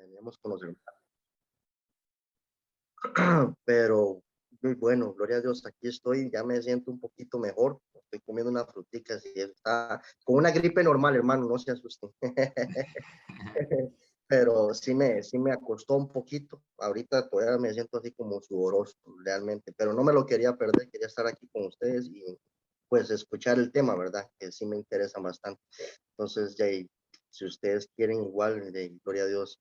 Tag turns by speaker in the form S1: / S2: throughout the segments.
S1: Venimos con los pero muy bueno, gloria a Dios, aquí estoy, ya me siento un poquito mejor, estoy comiendo una frutica, si está con una gripe normal, hermano, no se asusten. Pero sí me acostó un poquito, ahorita todavía me siento así como sudoroso, realmente, pero no me lo quería perder, quería estar aquí con ustedes y pues escuchar el tema, ¿verdad? Que sí me interesa bastante. Entonces, Jay, si ustedes quieren igual, de gloria a Dios,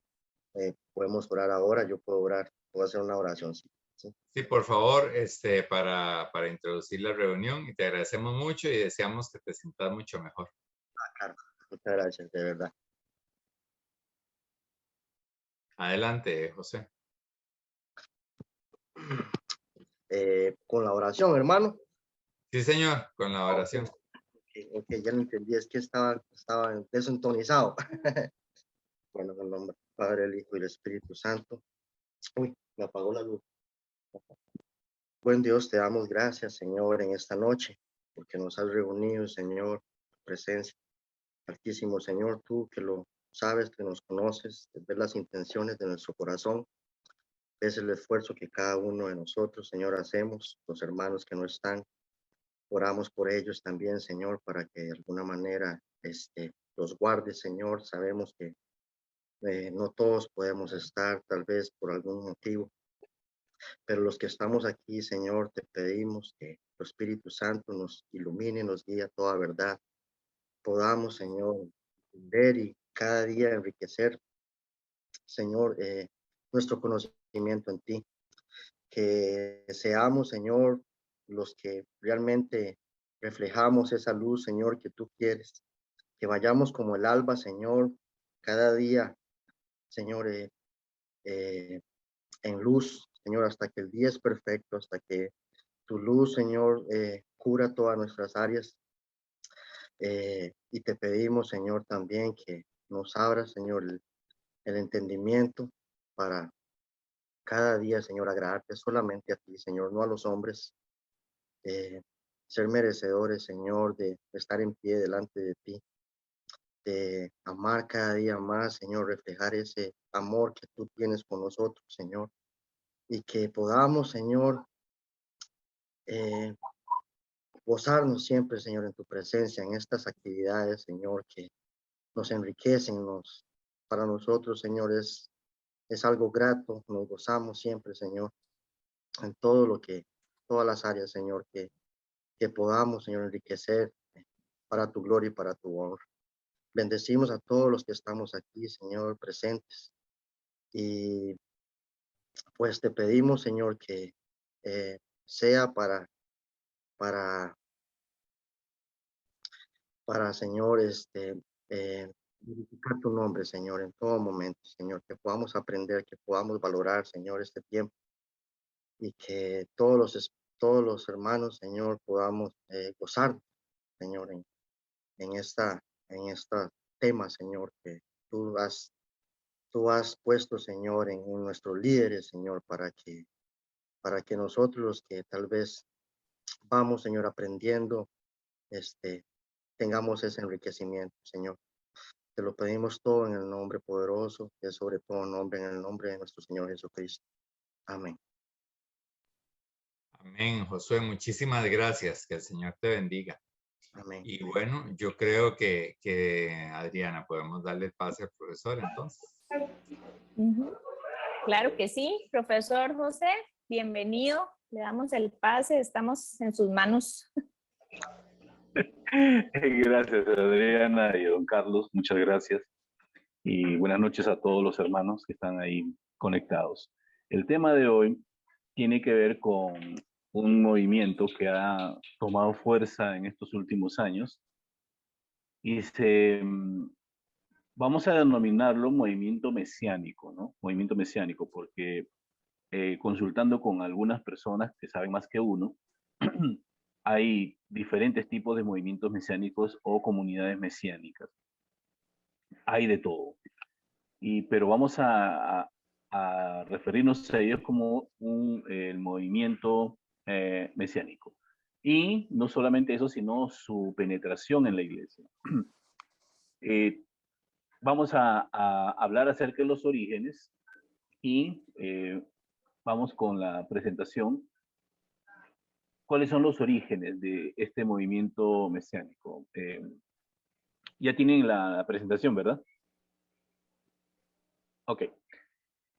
S1: podemos orar ahora, yo puedo orar, puedo hacer una oración. Sí, sí.
S2: Sí, por favor, para introducir la reunión y te agradecemos mucho y deseamos que te sientas mucho mejor.
S1: Claro. Muchas gracias, de verdad.
S2: Adelante, José.
S1: Con la oración, hermano.
S2: Sí, señor, con la
S1: Okay.
S2: oración.
S1: Ok, ya lo entendí, es que estaba desintonizado. Bueno, en el nombre del Padre, el Hijo y el Espíritu Santo. Uy, me apagó la luz. Buen Dios, te damos gracias, Señor, en esta noche, porque nos has reunido, Señor, en tu presencia. Altísimo Señor, tú que lo sabes, que nos conoces, ves las intenciones de nuestro corazón, ves el esfuerzo que cada uno de nosotros, Señor, hacemos, los hermanos que no están, oramos por ellos también, Señor, para que de alguna manera los guardes, Señor. Sabemos que no todos podemos estar, tal vez por algún motivo, pero los que estamos aquí, Señor, te pedimos que tu Espíritu Santo nos ilumine, nos guíe a toda verdad. Podamos, Señor, entender y cada día enriquecer, Señor, nuestro conocimiento en ti. Que seamos, Señor, los que realmente reflejamos esa luz, Señor, que tú quieres. Que vayamos como el alba, Señor, cada día, Señor, eh, en luz, Señor, hasta que el día es perfecto, hasta que tu luz, Señor, cura todas nuestras áreas. Y te pedimos, Señor, también que nos abra, Señor, el entendimiento para cada día, Señor, agradarte solamente a ti, Señor, no a los hombres. Ser merecedores, Señor, de estar en pie delante de ti, de amar cada día más, Señor, reflejar ese amor que tú tienes con nosotros, Señor, y que podamos, Señor, eh, gozarnos siempre, Señor, en tu presencia, en estas actividades, Señor, que nos enriquecen, para nosotros, Señor, es algo grato, nos gozamos siempre, Señor, en todo lo que, todas las áreas, Señor, que podamos, Señor, enriquecer para tu gloria y para tu honor. Bendecimos a todos los que estamos aquí, Señor, presentes. Y pues te pedimos, Señor, que sea para, Señor, glorificar tu nombre, Señor, en todo momento, Señor, que podamos aprender, que podamos valorar, Señor, este tiempo y que todos los hermanos, Señor, podamos gozar, Señor, en esta, en esta tema, Señor, que tú has puesto, Señor, en nuestros líderes, Señor, para que nosotros los que tal vez vamos, Señor, aprendiendo, este, tengamos ese enriquecimiento, Señor. Te lo pedimos todo en el nombre poderoso, que es sobre todo nombre, en el nombre de nuestro Señor Jesucristo. Amén.
S2: Amén, Josué. Muchísimas gracias. Que el Señor te bendiga.
S1: Amén.
S2: Y bueno, yo creo que Adriana, podemos darle el pase al profesor entonces.
S3: Claro que sí, profesor José, bienvenido. Le damos el pase, estamos en sus manos.
S4: Gracias, Adriana y don Carlos, muchas gracias. Y buenas noches a todos los hermanos que están ahí conectados. El tema de hoy tiene que ver con un movimiento que ha tomado fuerza en estos últimos años y vamos a denominarlo movimiento mesiánico, ¿no? Movimiento mesiánico, porque consultando con algunas personas que saben más que uno, hay diferentes tipos de movimientos mesiánicos o comunidades mesiánicas. Hay de todo. Pero vamos a referirnos a ellos como el movimiento mesiánico. Y no solamente eso, sino su penetración en la iglesia. vamos a hablar acerca de los orígenes y vamos con la presentación. ¿Cuáles son los orígenes de este movimiento mesiánico? Ya tienen la presentación, ¿verdad? Ok.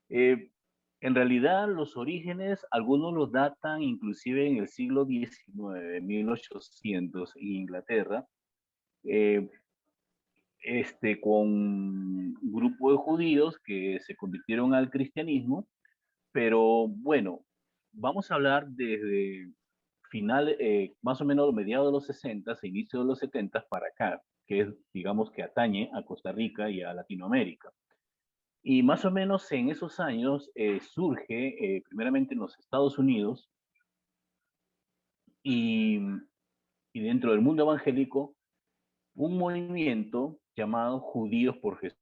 S4: En realidad, los orígenes, algunos los datan inclusive en el siglo XIX, 1800, en Inglaterra, con un grupo de judíos que se convirtieron al cristianismo, pero bueno, vamos a hablar desde final, más o menos mediados de los 60, inicio de los 70 para acá, que es, digamos, que atañe a Costa Rica y a Latinoamérica. Y más o menos en esos años surge, primeramente en los Estados Unidos y, y dentro del mundo evangélico, un movimiento llamado Judíos por Jesús.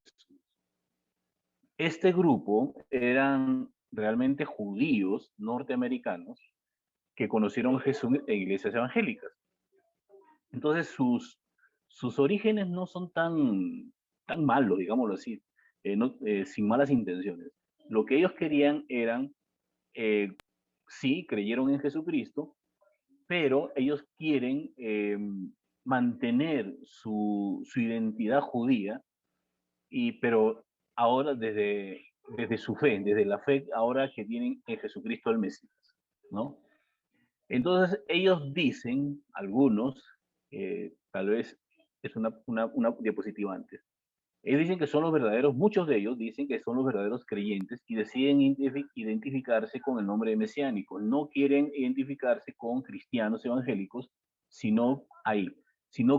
S4: Este grupo eran realmente judíos norteamericanos que conocieron a Jesús en iglesias evangélicas. Entonces sus orígenes no son tan malos, digámoslo así, sin malas intenciones. Lo que ellos querían eran, sí, creyeron en Jesucristo, pero ellos quieren mantener su identidad judía, pero ahora desde su fe, desde la fe ahora que tienen en Jesucristo el Mesías, ¿no? Entonces ellos dicen, algunos, tal vez es una diapositiva antes, ellos dicen que son los verdaderos, muchos de ellos dicen que son los verdaderos creyentes y deciden identificarse con el nombre de mesiánico. No quieren identificarse con cristianos evangélicos, sino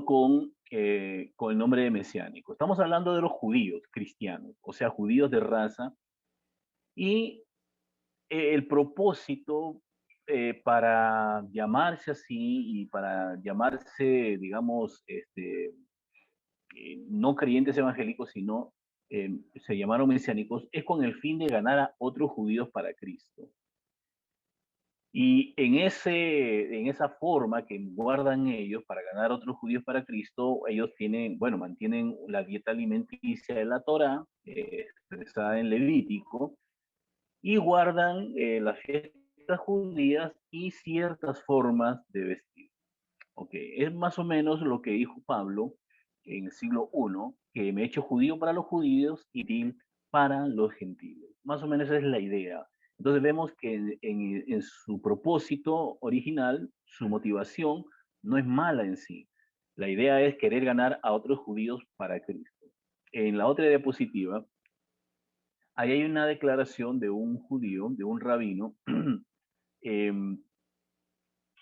S4: con el nombre de mesiánico. Estamos hablando de los judíos cristianos, o sea, judíos de raza. Y el propósito para llamarse así y para llamarse, digamos, no creyentes evangélicos, sino se llamaron mesiánicos, es con el fin de ganar a otros judíos para Cristo. Y en esa forma que guardan ellos para ganar a otros judíos para Cristo, ellos mantienen la dieta alimenticia de la Torá, expresada en Levítico, y guardan las fiestas judías y ciertas formas de vestir. Ok, es más o menos lo que dijo Pablo en el siglo I, que me he hecho judío para los judíos y gentil para los gentiles. Más o menos esa es la idea. Entonces vemos que en su propósito original, su motivación no es mala en sí. La idea es querer ganar a otros judíos para Cristo. En la otra diapositiva, ahí hay una declaración de un judío, de un rabino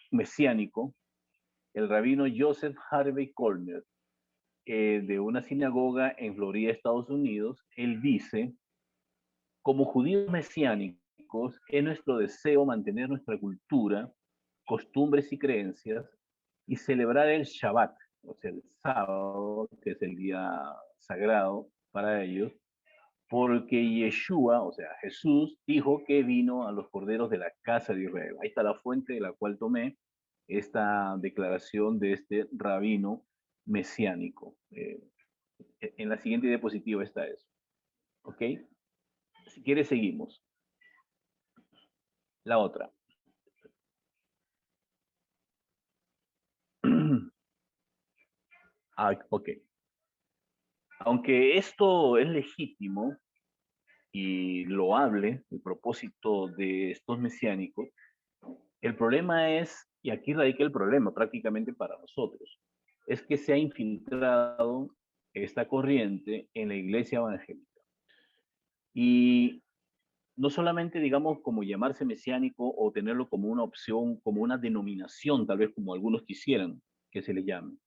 S4: mesiánico, el rabino Joseph Harvey Corner, de una sinagoga en Florida, Estados Unidos. Él dice: como judíos mesiánicos, es nuestro deseo mantener nuestra cultura, costumbres y creencias y celebrar el Shabbat, o sea, el sábado, que es el día sagrado para ellos, porque Yeshua, o sea, Jesús, dijo que vino a los corderos de la casa de Israel. Ahí está la fuente de la cual tomé esta declaración de este rabino mesiánico. En la siguiente diapositiva está eso. ¿Ok? Si quieres, seguimos. La otra. Ok. Aunque esto es legítimo y loable, el propósito de estos mesiánicos, el problema es, y aquí radica el problema prácticamente para nosotros, es que se ha infiltrado esta corriente en la iglesia evangélica. Y no solamente, digamos, como llamarse mesiánico o tenerlo como una opción, como una denominación, tal vez como algunos quisieran que se le llame,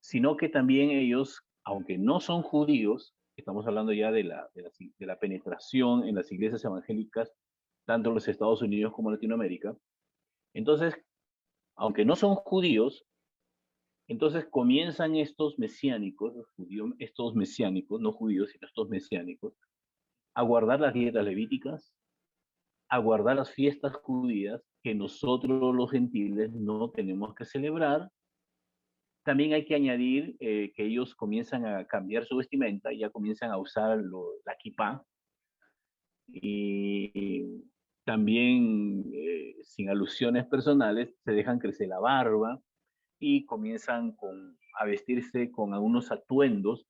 S4: sino que también ellos, aunque no son judíos, estamos hablando ya de la penetración en las iglesias evangélicas, tanto en los Estados Unidos como en Latinoamérica. Entonces, aunque no son judíos, entonces comienzan estos mesiánicos, estos mesiánicos, no judíos, sino estos mesiánicos, a guardar las dietas levíticas, a guardar las fiestas judías que nosotros los gentiles no tenemos que celebrar, También hay que añadir que ellos comienzan a cambiar su vestimenta, ya comienzan a usar la kipá, y también, sin alusiones personales, se dejan crecer la barba y comienzan a vestirse con algunos atuendos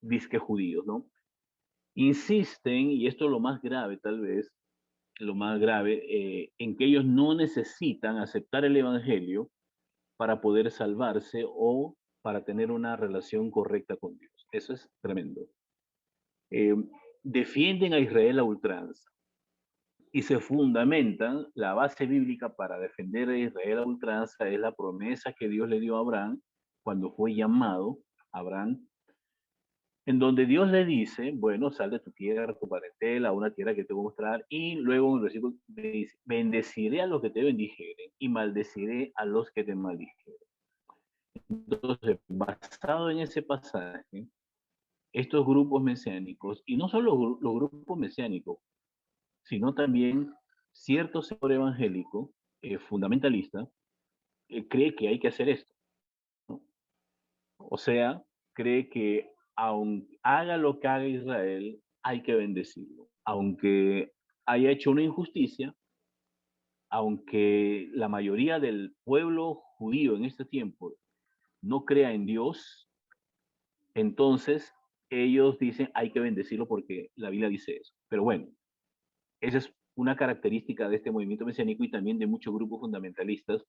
S4: disque judíos, ¿no? Insisten, y esto es lo más grave tal vez, lo más grave, en que ellos no necesitan aceptar el evangelio para poder salvarse o para tener una relación correcta con Dios. Eso es tremendo. Eh, Defienden a Israel a ultranza y se fundamentan, la base bíblica para defender a Israel a ultranza es la promesa que Dios le dio a Abraham cuando fue llamado Abraham, en donde Dios le dice, bueno, sal de tu tierra, tu parentela, a una tierra que te voy a mostrar, y luego en el versículo dice, bendeciré a los que te bendijeren y maldeciré a los que te maldijeren. Entonces, basado en ese pasaje, estos grupos mesiánicos, y no solo los grupos mesiánicos, sino también cierto sector evangélico fundamentalista, cree que hay que hacer esto, ¿no? O sea, cree que aunque haga lo que haga Israel, hay que bendecirlo. Aunque haya hecho una injusticia, aunque la mayoría del pueblo judío en este tiempo no crea en Dios, entonces ellos dicen hay que bendecirlo porque la Biblia dice eso. Pero bueno, esa es una característica de este movimiento mesiánico y también de muchos grupos fundamentalistas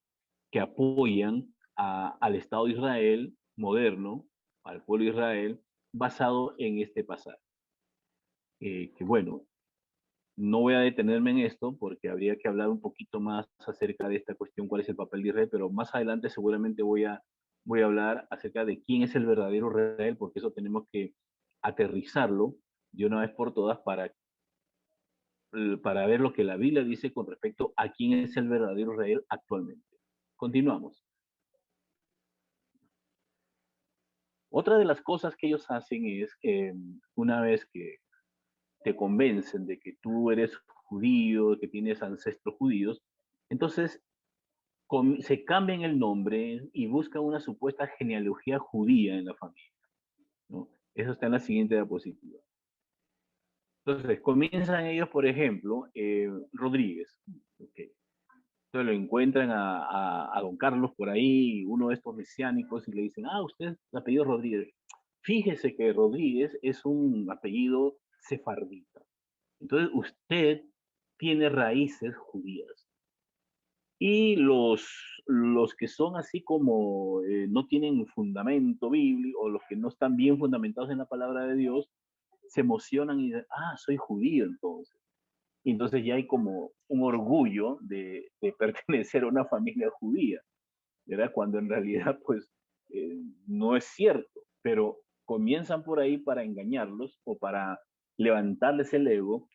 S4: que apoyan al Estado de Israel moderno, al pueblo de Israel, basado en este pasaje. Que bueno, no voy a detenerme en esto porque habría que hablar un poquito más acerca de esta cuestión, cuál es el papel de Israel, pero más adelante seguramente voy a hablar acerca de quién es el verdadero Israel, porque eso tenemos que aterrizarlo de una vez por todas para ver lo que la Biblia dice con respecto a quién es el verdadero Israel actualmente. Continuamos. Otra de las cosas que ellos hacen es, una vez que te convencen de que tú eres judío, que tienes ancestros judíos, entonces se cambian el nombre y buscan una supuesta genealogía judía en la familia, ¿no? Eso está en la siguiente diapositiva. Entonces, comienzan ellos, por ejemplo, Rodríguez. Okay. Entonces lo encuentran a don Carlos por ahí, uno de estos mesiánicos, y le dicen, usted es el apellido Rodríguez. Fíjese que Rodríguez es un apellido sefardita. Entonces usted tiene raíces judías. Y los que son así como no tienen fundamento bíblico, o los que no están bien fundamentados en la palabra de Dios, se emocionan y dicen, soy judío entonces. Y entonces ya hay como un orgullo de pertenecer a una familia judía, ¿verdad? Cuando en realidad pues no es cierto, pero comienzan por ahí para engañarlos o para levantarles el ego,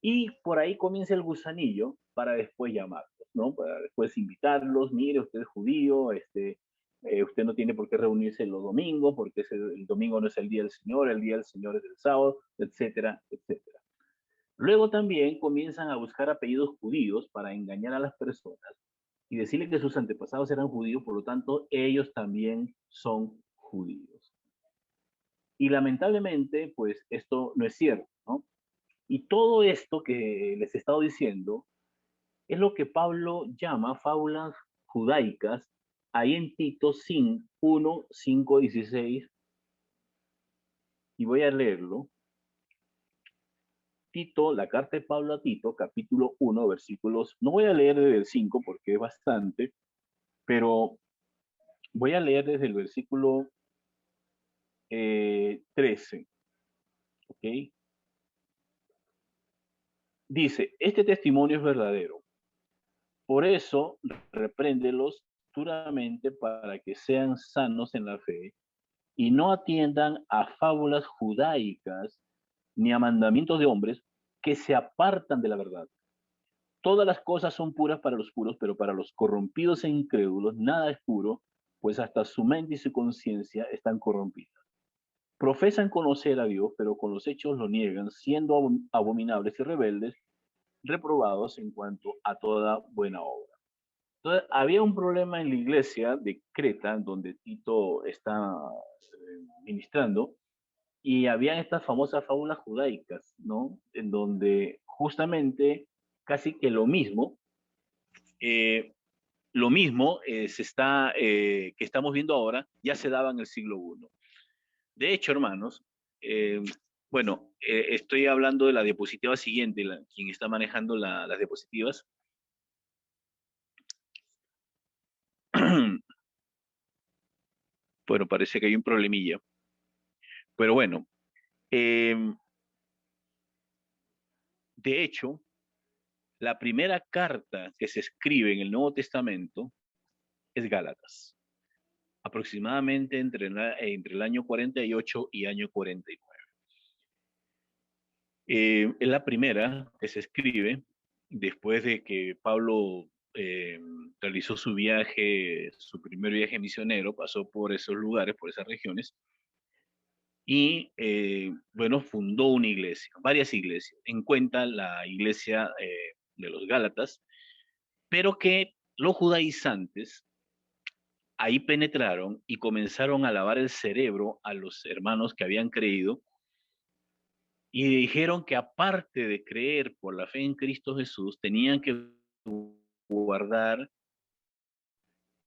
S4: y por ahí comienza el gusanillo para después llamarlos, ¿no? Para después invitarlos, mire, usted es judío, usted no tiene por qué reunirse los domingos, porque el domingo no es el día del Señor, el día del Señor es el sábado, etcétera, etcétera. Luego también comienzan a buscar apellidos judíos para engañar a las personas y decirle que sus antepasados eran judíos, por lo tanto, ellos también son judíos. Y lamentablemente, pues esto no es cierto, ¿no? Y todo esto que les he estado diciendo es lo que Pablo llama fábulas judaicas, ahí en Tito 1, 5, 16, y voy a leerlo. Tito, la carta de Pablo a Tito, capítulo 1, versículos, no voy a leer desde el 5 porque es bastante, pero voy a leer desde el versículo 13, ¿ok? Dice, este testimonio es verdadero, por eso repréndelos duramente para que sean sanos en la fe y no atiendan a fábulas judaicas ni a mandamientos de hombres que se apartan de la verdad. Todas las cosas son puras para los puros, pero para los corrompidos e incrédulos nada es puro, pues hasta su mente y su conciencia están corrompidas. Profesan conocer a Dios, pero con los hechos lo niegan, siendo abominables y rebeldes, reprobados en cuanto a toda buena obra. Entonces, había un problema en la iglesia de Creta, donde Tito está ministrando, y habían estas famosas fábulas judaicas, ¿no? En donde justamente casi que lo mismo que estamos viendo ahora, ya se daba en el siglo I. De hecho, hermanos, bueno, estoy hablando de la diapositiva siguiente, quien está manejando las diapositivas. Bueno, parece que hay un problemilla. Pero bueno, de hecho, la primera carta que se escribe en el Nuevo Testamento es Gálatas, aproximadamente entre el año 48 y año 49. Es la primera que se escribe después de que Pablo realizó su primer viaje misionero, pasó por esos lugares, por esas regiones, y bueno, fundó una iglesia, varias iglesias, en cuenta la iglesia de los Gálatas, pero que los judaizantes ahí penetraron y comenzaron a lavar el cerebro a los hermanos que habían creído y dijeron que aparte de creer por la fe en Cristo Jesús, tenían que guardar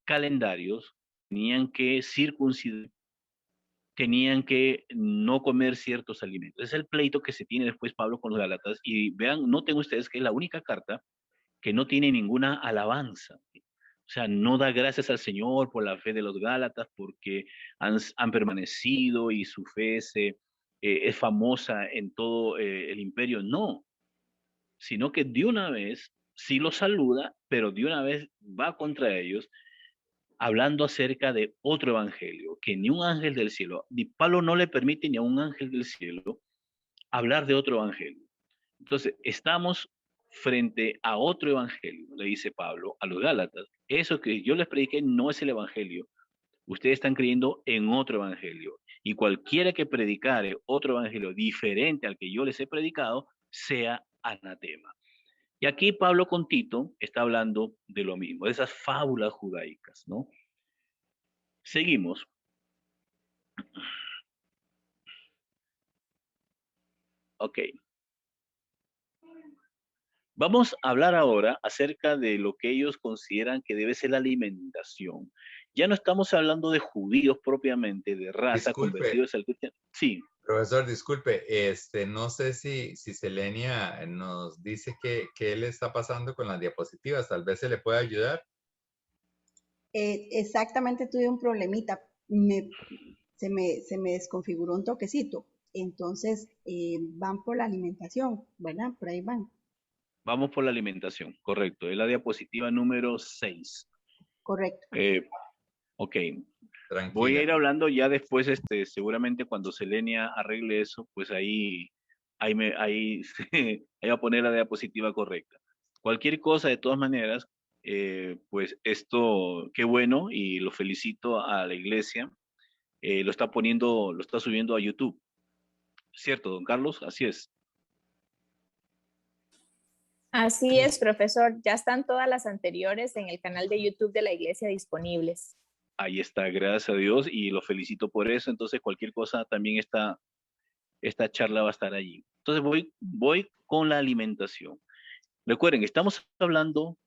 S4: calendarios, tenían que circuncidar, tenían que no comer ciertos alimentos. Es el pleito que se tiene después Pablo con los Gálatas. Y vean, noten ustedes que es la única carta que no tiene ninguna alabanza. O sea, no da gracias al Señor por la fe de los Gálatas, porque han permanecido y su fe es famosa en todo el imperio. No, sino que de una vez sí los saluda, pero de una vez va contra ellos, hablando acerca de otro evangelio, que ni un ángel del cielo, ni Pablo no le permite ni a un ángel del cielo hablar de otro evangelio. Entonces, estamos frente a otro evangelio, le dice Pablo a los Gálatas. Eso que yo les prediqué no es el evangelio. Ustedes están creyendo en otro evangelio. Y cualquiera que predicare otro evangelio diferente al que yo les he predicado, sea anatema. Y aquí Pablo con Tito está hablando de lo mismo, de esas fábulas judaicas, ¿no? Seguimos. Ok. Vamos a hablar ahora acerca de lo que ellos consideran que debe ser la alimentación. Ya no estamos hablando de judíos propiamente, de raza,
S2: Disculpe,
S4: convertidos al cristianismo. Sí,
S2: profesor, disculpe, no sé si Selenia nos dice qué le está pasando con las diapositivas, tal vez se le pueda ayudar.
S5: Exactamente, tuve un problemita. Se me desconfiguró un toquecito. Entonces, van por la alimentación, ¿verdad? Por ahí van.
S4: vamos por la alimentación, correcto. Es la diapositiva número 6.
S5: Correcto.
S4: Ok, voy a
S2: Tranquila.
S4: ir hablando ya después, seguramente cuando Selenia arregle eso, pues ahí ahí va a poner la diapositiva correcta. Cualquier cosa, de todas maneras, pues esto, qué bueno, y lo felicito a la iglesia, lo está subiendo a YouTube. ¿Cierto, don Carlos? Así es.
S3: Así es, profesor. Ya están todas las anteriores en el canal de YouTube de la iglesia disponibles.
S4: Ahí está, gracias a Dios, y lo felicito por eso. Entonces, cualquier cosa, también esta charla va a estar allí. Entonces, voy con la alimentación. Recuerden, estamos hablando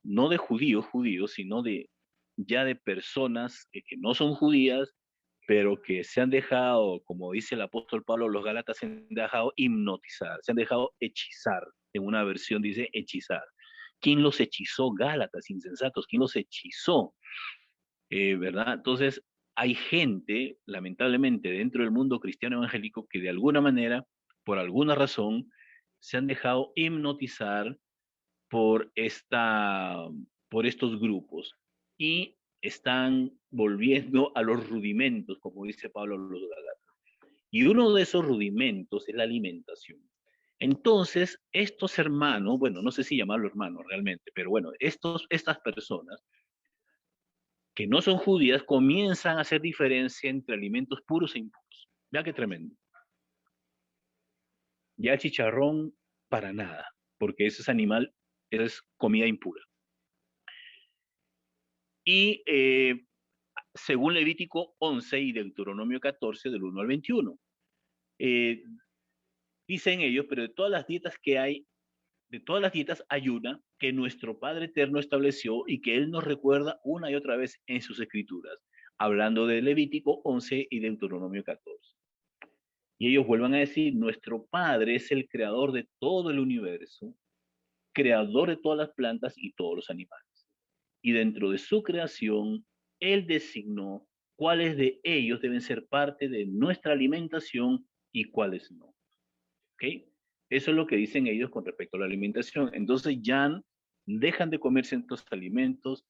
S4: no de judíos, sino ya de personas que no son judías, pero que se han dejado, como dice el apóstol Pablo, los Gálatas se han dejado hipnotizar, se han dejado hechizar. En una versión dice hechizar. ¿Quién los hechizó? Gálatas, insensatos. ¿Quién los hechizó? ¿Verdad? Entonces, hay gente, lamentablemente, dentro del mundo cristiano evangélico que de alguna manera, por alguna razón, se han dejado hipnotizar por, por estos grupos y están volviendo a los rudimentos, como dice Pablo los Gálatas. Y uno de esos rudimentos es la alimentación. Entonces, estos hermanos, bueno, no sé si llamarlo hermanos realmente, pero bueno, estas personas que no son judías comienzan a hacer diferencia entre alimentos puros e impuros. Ya qué tremendo. Ya el chicharrón, para nada, porque ese es animal, es comida impura. Y según Levítico 11 y Deuteronomio 14, del 1 al 21. Dicen ellos, pero de todas las dietas que hay, de todas las dietas hay una que nuestro Padre Eterno estableció y que Él nos recuerda una y otra vez en sus escrituras, hablando de Levítico 11 y Deuteronomio 14. Y ellos vuelvan a decir, nuestro Padre es el creador de todo el universo, creador de todas las plantas y todos los animales. Y dentro de su creación, Él designó cuáles de ellos deben ser parte de nuestra alimentación y cuáles no. ¿Ok? Eso es lo que dicen ellos con respecto a la alimentación. Entonces ya dejan de comer ciertos alimentos.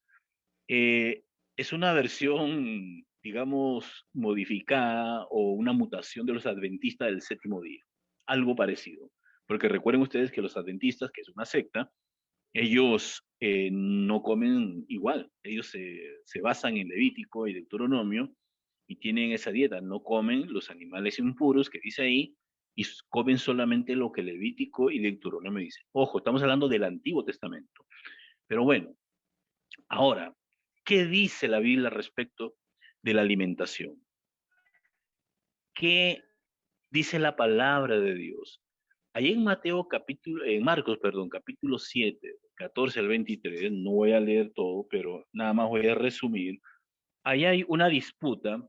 S4: Es una versión, digamos, modificada o una mutación de los adventistas del séptimo día. Algo parecido. Porque recuerden ustedes que los adventistas, que es una secta, ellos no comen igual. Ellos se basan en Levítico y Deuteronomio y tienen esa dieta. No comen los animales impuros que dice ahí y comen solamente lo que Levítico y Deuteronomio dicen. Ojo, estamos hablando del Antiguo Testamento. Pero bueno, ahora, ¿qué dice la Biblia respecto de la alimentación? ¿Qué dice la palabra de Dios? Allí en Marcos, perdón, capítulo 7, 14 al 23, no voy a leer todo, pero nada más voy a resumir. Ahí hay una disputa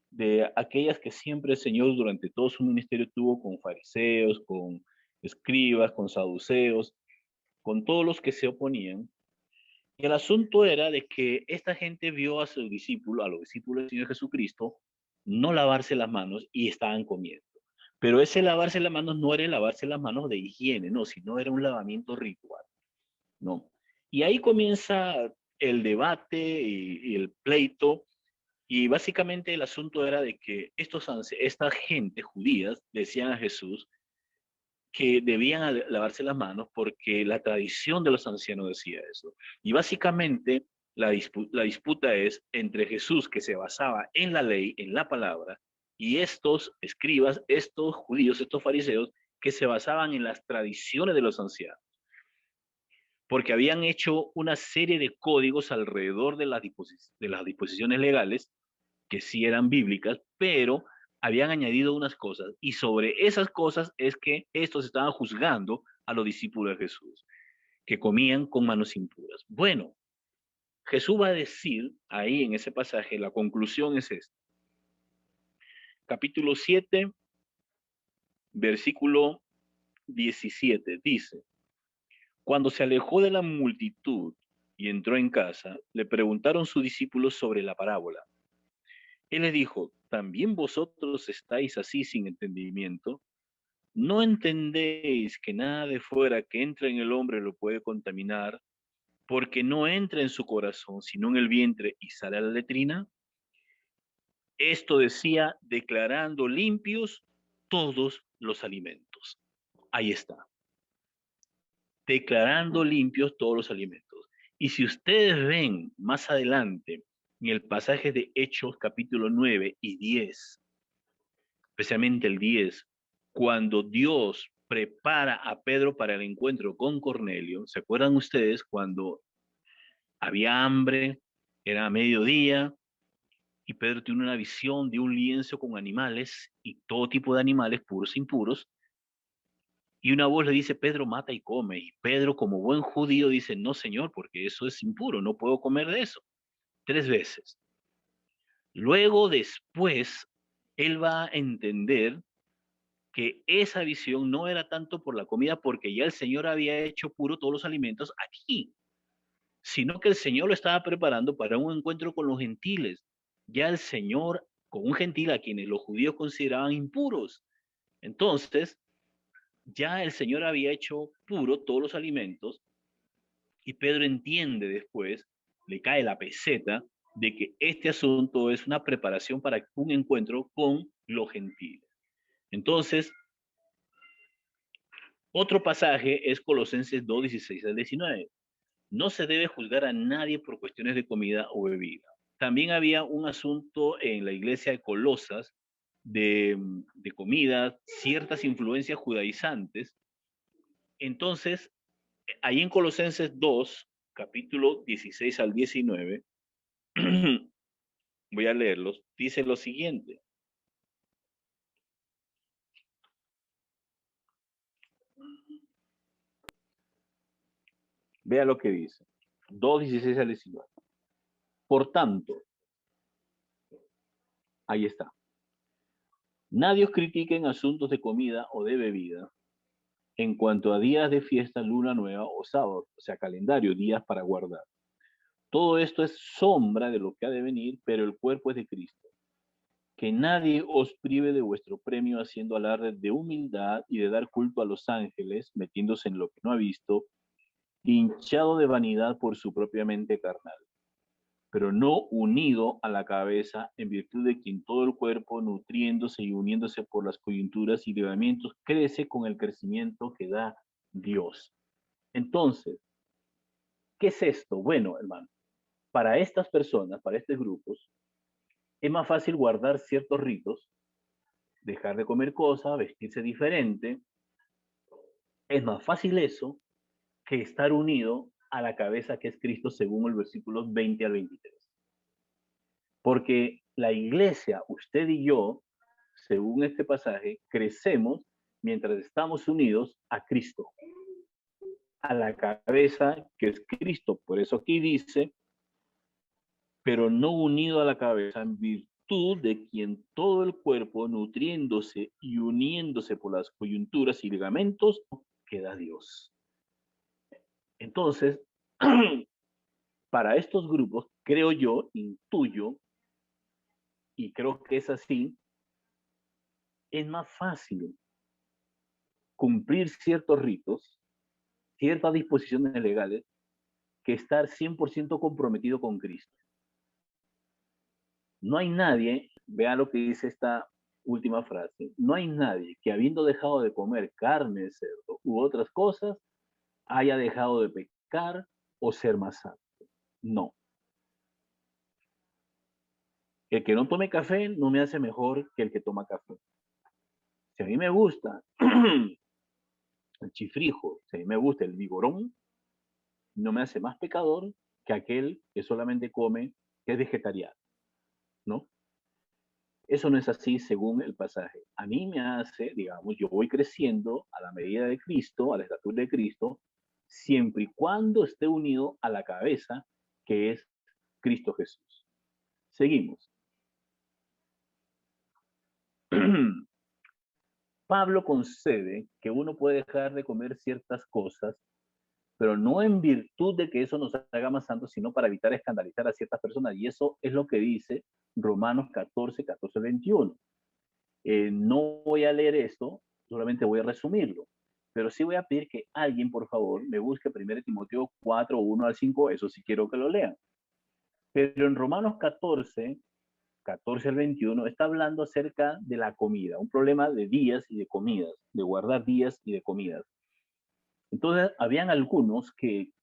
S4: de aquellas que siempre el Señor durante todo su ministerio tuvo con fariseos, con escribas, con saduceos, con todos los que se oponían. Y el asunto era de que esta gente vio a sus discípulos, a los discípulos del Señor Jesucristo, no lavarse las manos y estaban comiendo. Pero ese lavarse las manos no era el lavarse las manos de higiene, no, sino era un lavamiento ritual, ¿no? Y ahí comienza el debate y el pleito, y básicamente el asunto era de que esta gente judías decían a Jesús que debían lavarse las manos porque la tradición de los ancianos decía eso. Y básicamente la disputa es entre Jesús, que se basaba en la ley, en la palabra, y estos escribas, estos judíos, estos fariseos, que se basaban en las tradiciones de los ancianos, porque habían hecho una serie de códigos alrededor de las disposiciones legales, que sí eran bíblicas, pero habían añadido unas cosas, y sobre esas cosas es que estos estaban juzgando a los discípulos de Jesús, que comían con manos impuras. Bueno, Jesús va a decir ahí en ese pasaje, la conclusión es esta. Capítulo 7, versículo 17, dice, cuando se alejó de la multitud y entró en casa, le preguntaron sus discípulos sobre la parábola. Él les dijo, ¿también vosotros estáis así sin entendimiento? ¿No entendéis que nada de fuera que entra en el hombre lo puede contaminar, porque no entra en su corazón, sino en el vientre y sale a la letrina? Esto decía, declarando limpios todos los alimentos. Ahí está. Declarando limpios todos los alimentos. Y si ustedes ven más adelante en el pasaje de Hechos capítulo 9 y 10, especialmente el 10, cuando Dios prepara a Pedro para el encuentro con Cornelio, ¿se acuerdan ustedes cuando había hambre, era mediodía, y Pedro tiene una visión de un lienzo con animales y todo tipo de animales, puros e impuros, y una voz le dice, Pedro, mata y come, y Pedro como buen judío dice, no señor, porque eso es impuro, no puedo comer de eso, 3 veces. Luego después, él va a entender que esa visión no era tanto por la comida, porque ya el Señor había hecho puro todos los alimentos aquí, sino que el Señor lo estaba preparando para un encuentro con los gentiles. Ya el Señor, con un gentil a quienes los judíos consideraban impuros. Entonces, ya el Señor había hecho puro todos los alimentos y Pedro entiende después, le cae la peseta de que este asunto es una preparación para un encuentro con los gentiles. Entonces, otro pasaje es Colosenses 2, 16 al 19. No se debe juzgar a nadie por cuestiones de comida o bebida. También había un asunto en la iglesia de Colosas de comida, ciertas influencias judaizantes. Entonces, ahí en Colosenses 2, capítulo 16 al 19, voy a leerlos, dice lo siguiente. Vea lo que dice. 2:16 al 19. Por tanto, ahí está. Nadie os critique en asuntos de comida o de bebida, en cuanto a días de fiesta, luna nueva o sábado, o sea, calendario, días para guardar. Todo esto es sombra de lo que ha de venir, pero el cuerpo es de Cristo. Que nadie os prive de vuestro premio haciendo alarde de humildad y de dar culto a los ángeles, metiéndose en lo que no ha visto, hinchado de vanidad por su propia mente carnal, pero no unido a la cabeza, en virtud de quien todo el cuerpo, nutriéndose y uniéndose por las coyunturas y ligamentos, crece con el crecimiento que da Dios. Entonces, ¿qué es esto? Bueno, hermano, para estas personas, para estos grupos, es más fácil guardar ciertos ritos, dejar de comer cosas, vestirse diferente. Es más fácil eso que estar unido a la cabeza que es Cristo, según el versículo 20 al 23. Porque la iglesia, usted y yo, según este pasaje, crecemos mientras estamos unidos a Cristo, a la cabeza que es Cristo. Por eso aquí dice, pero no unido a la cabeza, en virtud de quien todo el cuerpo, nutriéndose y uniéndose por las coyunturas y ligamentos, queda Dios. Entonces, para estos grupos, creo yo, intuyo, y creo que es así, es más fácil cumplir ciertos ritos, ciertas disposiciones legales, que estar 100% comprometido con Cristo. No hay nadie, vean lo que dice esta última frase, no hay nadie que habiendo dejado de comer carne de cerdo u otras cosas, haya dejado de pecar o ser más santo. No. El que no tome café no me hace mejor que el que toma café. Si a mí me gusta el chifrijo, si a mí me gusta el vigorón, no me hace más pecador que aquel que solamente come, que es vegetariano, ¿no? Eso no es así según el pasaje. A mí me hace, digamos, yo voy creciendo a la medida de Cristo, a la estatura de Cristo, siempre y cuando esté unido a la cabeza, que es Cristo Jesús. Seguimos. Pablo concede que uno puede dejar de comer ciertas cosas, pero no en virtud de que eso nos haga más santos, sino para evitar escandalizar a ciertas personas. Y eso es lo que dice Romanos 14, 21. No voy a leer esto, solamente voy a resumirlo. Pero sí voy a pedir que alguien, por favor, me busque 1 Timoteo 4, 1 al 5, eso sí quiero que lo lean. Pero en Romanos 14 al 21, está hablando acerca de la comida, un problema de días y de comidas, de guardar días y de comidas. Entonces, habían algunos que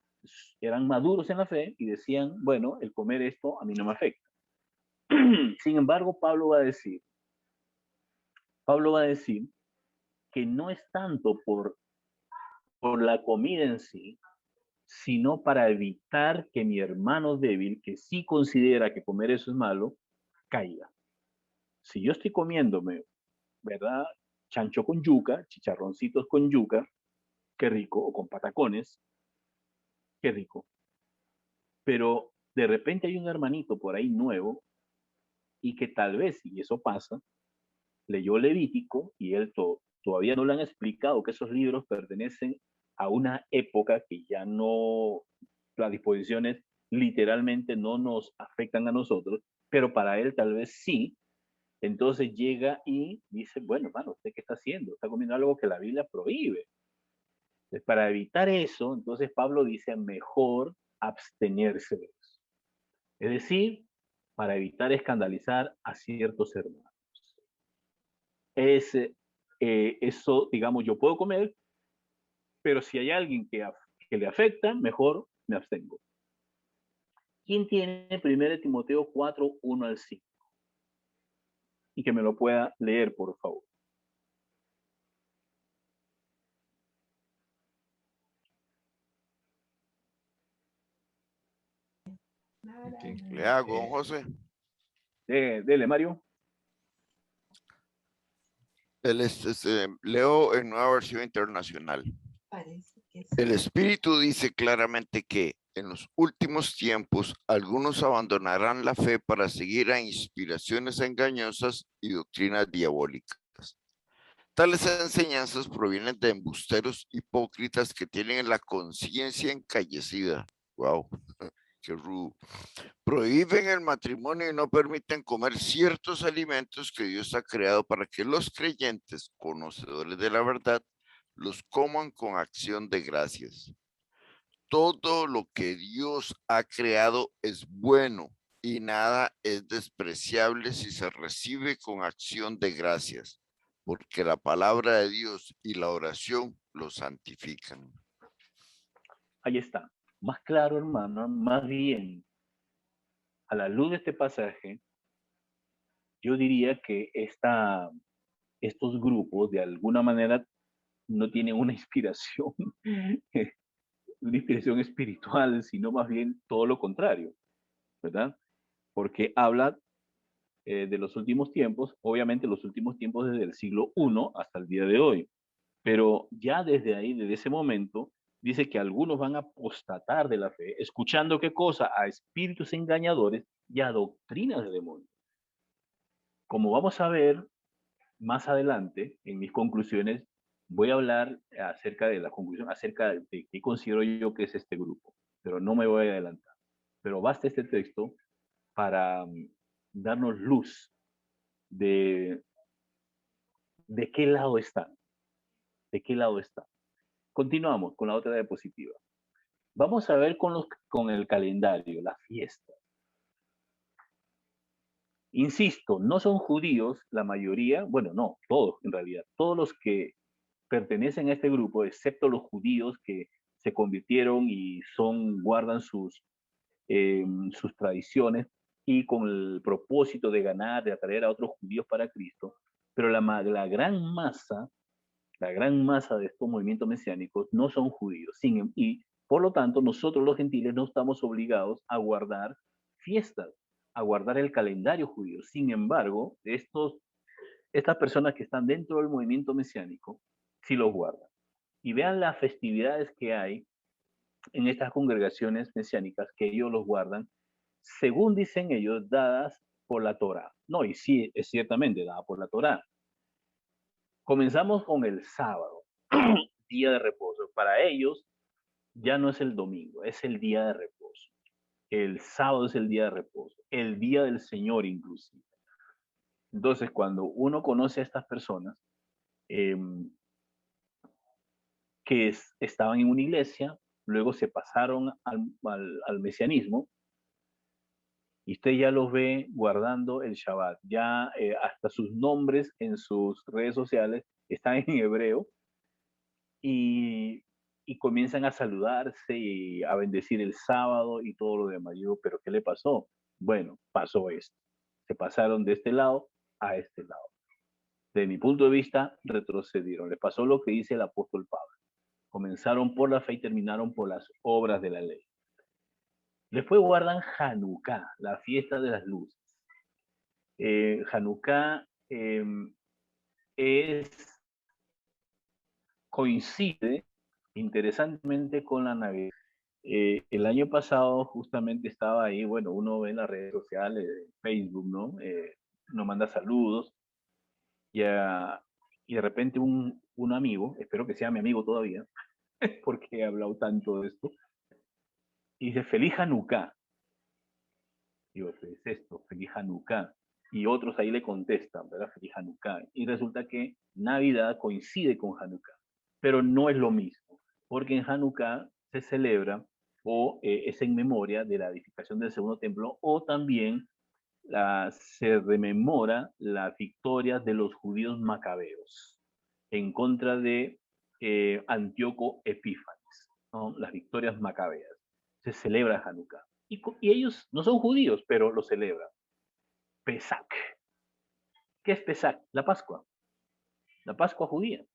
S4: eran maduros en la fe y decían, bueno, el comer esto a mí no me afecta. Sin embargo, Pablo va a decir que no es tanto por la comida en sí, sino para evitar que mi hermano débil, que sí considera que comer eso es malo, caiga. Si yo estoy comiéndome, ¿verdad? Chancho con yuca, chicharroncitos con yuca, qué rico, o con patacones, qué rico. Pero de repente hay un hermanito por ahí nuevo y que tal vez, y eso pasa, leyó Levítico y él todavía no le han explicado que esos libros pertenecen a una época que ya no, las disposiciones literalmente no nos afectan a nosotros, pero para él tal vez sí. Entonces llega y dice, bueno, hermano, ¿usted qué está haciendo? Está comiendo algo que la Biblia prohíbe. Entonces, para evitar eso, entonces Pablo dice, mejor abstenerse de eso. Es decir, para evitar escandalizar a ciertos hermanos. Eso, digamos, yo puedo comer, pero si hay alguien que le afecta, mejor me abstengo. ¿Quién tiene 1 Timoteo 4, 1 al 5? Y que me lo pueda leer, por favor.
S2: Ok.
S6: Le hago, José.
S4: Dele, Mario.
S6: Leo en Nueva Versión Internacional.
S5: Parece que
S6: El
S5: sí.
S6: Espíritu dice claramente que en los últimos tiempos algunos abandonarán la fe para seguir a inspiraciones engañosas y doctrinas diabólicas. Tales enseñanzas provienen de embusteros hipócritas que tienen la conciencia encallecida. Wow, qué rudo. Prohíben el matrimonio y no permiten comer ciertos alimentos que Dios ha creado para que los creyentes, conocedores de la verdad, los coman con acción de gracias. Todo lo que Dios ha creado es bueno y nada es despreciable si se recibe con acción de gracias, porque la palabra de Dios y la oración lo santifican.
S4: Ahí está. Más claro, hermano, más bien, a la luz de este pasaje, yo diría que estos grupos de alguna manera no tienen una inspiración, una inspiración espiritual, sino más bien todo lo contrario, ¿verdad? Porque habla de los últimos tiempos, obviamente los últimos tiempos desde el siglo I hasta el día de hoy, pero ya desde ahí, desde ese momento, dice que algunos van a apostatar de la fe, escuchando qué cosa, a espíritus engañadores y a doctrinas de demonios. Como vamos a ver más adelante, en mis conclusiones, voy a hablar acerca de la conclusión, acerca de qué considero yo que es este grupo, pero no me voy a adelantar. Pero basta este texto para darnos luz de qué lado están, de qué lado están. Continuamos con la otra diapositiva. Vamos a ver con el calendario, las fiestas. Insisto, no son judíos la mayoría, bueno, no, todos en realidad, todos los que pertenecen a este grupo, excepto los judíos que se convirtieron y guardan sus tradiciones y con el propósito de ganar, de atraer a otros judíos para Cristo, pero la gran masa de estos movimientos mesiánicos no son judíos. Y por lo tanto, nosotros los gentiles no estamos obligados a guardar fiestas, a guardar el calendario judío. Sin embargo, estas personas que están dentro del movimiento mesiánico, sí los guardan. Y vean las festividades que hay en estas congregaciones mesiánicas, que ellos los guardan, según dicen ellos, dadas por la Torá. No, y sí, es ciertamente dada por la Torá. Comenzamos con el sábado, día de reposo. Para ellos ya no es el domingo, es el día de reposo. El sábado es el día de reposo, el día del Señor inclusive. Entonces, cuando uno conoce a estas personas que estaban en una iglesia, luego se pasaron al mesianismo, y usted ya los ve guardando el Shabbat. Ya hasta sus nombres en sus redes sociales están en hebreo, y comienzan a saludarse y a bendecir el sábado y todo lo demás. Yo digo, ¿pero qué le pasó? Bueno, pasó esto. Se pasaron de este lado a este lado. De mi punto de vista, retrocedieron. Les pasó lo que dice el apóstol Pablo. Comenzaron por la fe y terminaron por las obras de la ley. Después guardan Hanukkah, la fiesta de las luces. Hanukkah coincide interesantemente con la Navidad. El año pasado justamente estaba ahí, bueno, uno ve en las redes sociales, Facebook, ¿no? Nos manda saludos y de repente un amigo, espero que sea mi amigo todavía, porque he hablado tanto de esto, y dice, feliz Hanukkah. Digo, ¿qué es esto? Feliz Hanukkah. Y otros ahí le contestan, ¿verdad? Feliz Hanukkah. Y resulta que Navidad coincide con Hanukkah, pero no es lo mismo, porque en Hanukkah se celebra o es en memoria de la edificación del segundo templo, o también se rememora las victorias de los judíos macabeos en contra de Antíoco Epífanes, ¿no? Las victorias macabeas. Se celebra Hanukkah. Y ellos no son judíos, pero lo celebran. Pesach. ¿Qué es Pesach? La Pascua. La Pascua judía.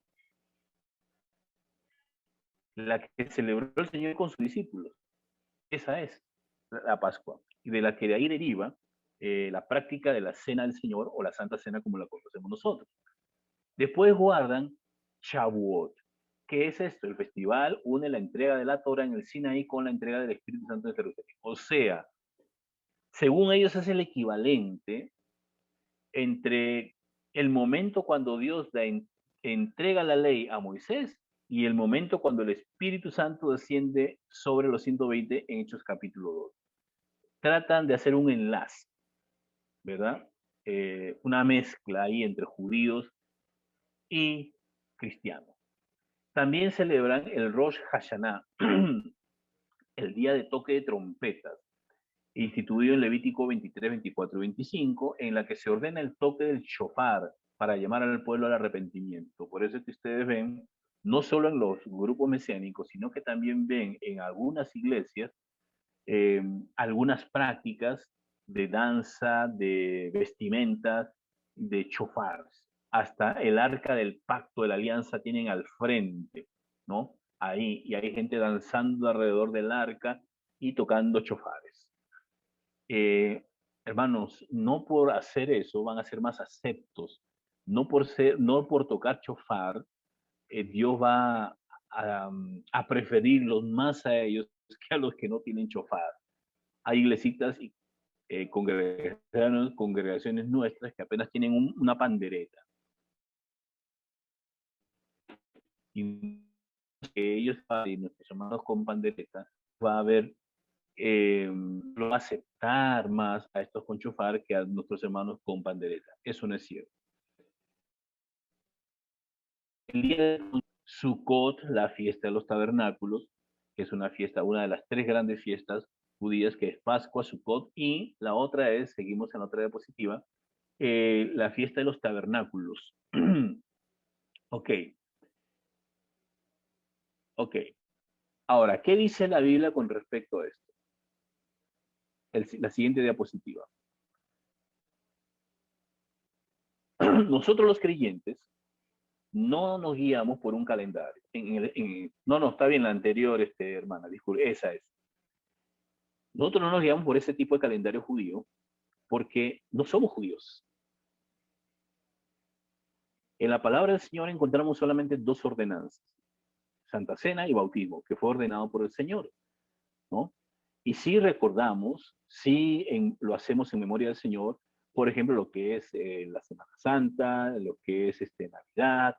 S4: La que celebró el Señor con sus discípulos. Esa es la Pascua. y de la que de ahí deriva la práctica de la Cena del Señor o la Santa Cena como la conocemos nosotros. Después guardan Shavuot. ¿Qué es esto? El festival une la entrega de la Torah en el Sinaí con la entrega del Espíritu Santo en Jerusalén. O sea, según ellos es el equivalente entre el momento cuando Dios entrega la ley a Moisés y el momento cuando el Espíritu Santo desciende sobre los 120 en Hechos capítulo 2. Tratan de hacer un enlace, ¿verdad? Una mezcla ahí entre judíos y cristianos. También celebran el Rosh Hashanah, el día de toque de trompetas, instituido en Levítico 23, 24 y 25, en la que se ordena el toque del shofar para llamar al pueblo al arrepentimiento. Por eso es que ustedes ven, no solo en los grupos mesiánicos, sino que también ven en algunas iglesias algunas prácticas de danza, de vestimentas, de shofars. Hasta el arca del pacto de la alianza tienen al frente, ¿no? Ahí, y hay gente danzando alrededor del arca y tocando shofares. Hermanos, no por hacer eso van a ser más aceptos. No por tocar shofar, Dios va a preferirlos más a ellos que a los que no tienen shofar. Hay iglesitas y congregaciones nuestras que apenas tienen una pandereta. Y que ellos y nuestros hermanos con pandereta va a haber lo va a aceptar más a estos con shofar que a nuestros hermanos con pandereta. Eso no es cierto. El día de Sukkot, la fiesta de los tabernáculos, que es una fiesta, una de las tres grandes fiestas judías, que es Pascua, Sukkot, y la otra es, seguimos en la otra diapositiva, la fiesta de los tabernáculos. Ok. Ok. Ahora, ¿qué dice la Biblia con respecto a esto? La siguiente diapositiva. Nosotros los creyentes no nos guiamos por un calendario. No, está bien la anterior, hermana, disculpe, esa es. Nosotros no nos guiamos por ese tipo de calendario judío porque no somos judíos. En la palabra del Señor encontramos solamente dos ordenanzas, Santa Cena y bautismo, que fue ordenado por el Señor, ¿no? Y si recordamos, lo hacemos en memoria del Señor, por ejemplo, lo que es la Semana Santa, lo que es Navidad,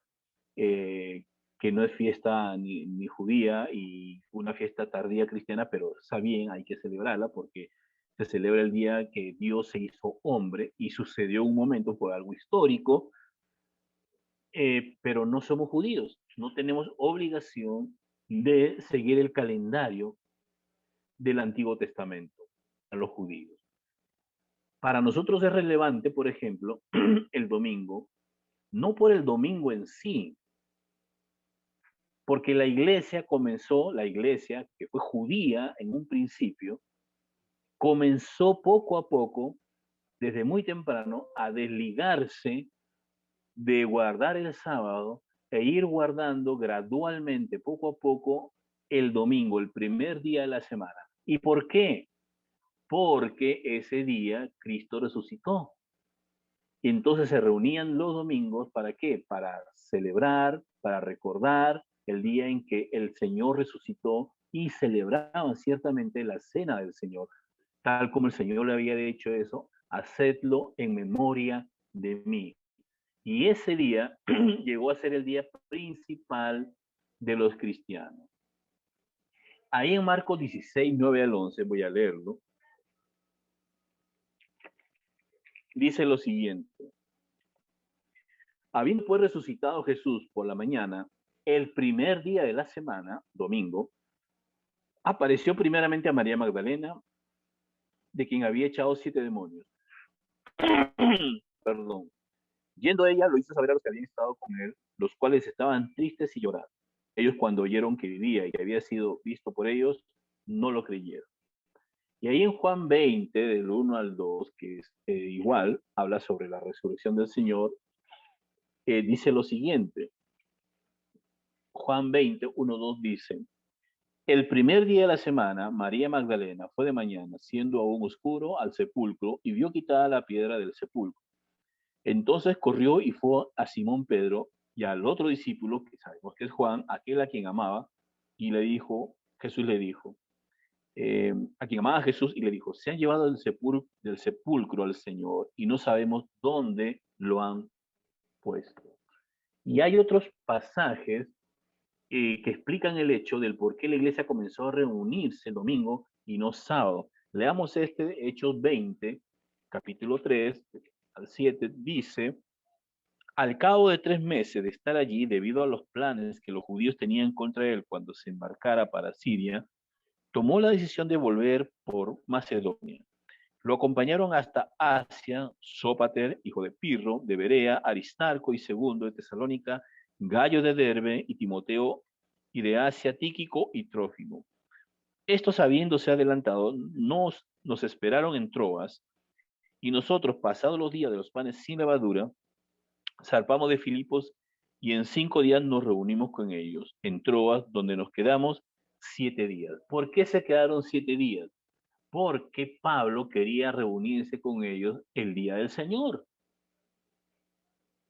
S4: que no es fiesta ni judía y una fiesta tardía cristiana, pero está bien, hay que celebrarla porque se celebra el día que Dios se hizo hombre y sucedió un momento, fue algo histórico, pero no somos judíos, no tenemos obligación de seguir el calendario del Antiguo Testamento a los judíos. Para nosotros es relevante, por ejemplo, el domingo, no por el domingo en sí, porque la iglesia que fue judía en un principio, comenzó poco a poco, desde muy temprano, a desligarse de guardar el sábado e ir guardando gradualmente, poco a poco, el domingo, el primer día de la semana. ¿Y por qué? Porque ese día Cristo resucitó. Y entonces se reunían los domingos, ¿para qué? Para celebrar, para recordar el día en que el Señor resucitó y celebraban ciertamente la cena del Señor. Tal como el Señor le había dicho eso, hacedlo en memoria de mí. Y ese día llegó a ser el día principal de los cristianos. Ahí en Marcos 16, 9 al 11, voy a leerlo. Dice lo siguiente. Habiendo pues resucitado Jesús por la mañana, el primer día de la semana, domingo, apareció primeramente a María Magdalena, de quien había echado 7 demonios. Perdón. Yendo ella, lo hizo saber a los que habían estado con él, los cuales estaban tristes y llorando. Ellos, cuando oyeron que vivía y que había sido visto por ellos, no lo creyeron. Y ahí en Juan 20, del 1 al 2, que es igual, habla sobre la resurrección del Señor, dice lo siguiente. Juan 20, 1, 2 dice, El primer día de la semana, María Magdalena fue de mañana, siendo aún oscuro, al sepulcro y vio quitada la piedra del sepulcro. Entonces corrió y fue a Simón Pedro y al otro discípulo, que sabemos que es Juan, aquel a quien amaba, y le dijo, Jesús le dijo, a quien amaba a Jesús y le dijo, se han llevado del sepulcro al Señor y no sabemos dónde lo han puesto. Y hay otros pasajes que explican el hecho del por qué la iglesia comenzó a reunirse el domingo y no sábado. Leamos Hechos 20, capítulo 3 al 7, dice, al cabo de 3 meses de estar allí, debido a los planes que los judíos tenían contra él cuando se embarcara para Siria, tomó la decisión de volver por Macedonia. Lo acompañaron hasta Asia, Sópater, hijo de Pirro, de Berea, Aristarco y Segundo de Tesalónica, Gallo de Derbe y Timoteo, y de Asia, Tíquico y Trófimo. Estos, habiéndose adelantado, nos esperaron en Troas, y nosotros, pasados los días de los panes sin levadura, zarpamos de Filipos, y en 5 días nos reunimos con ellos, en Troas, donde nos quedamos 7 días. ¿Por qué se quedaron 7 días? Porque Pablo quería reunirse con ellos el día del Señor.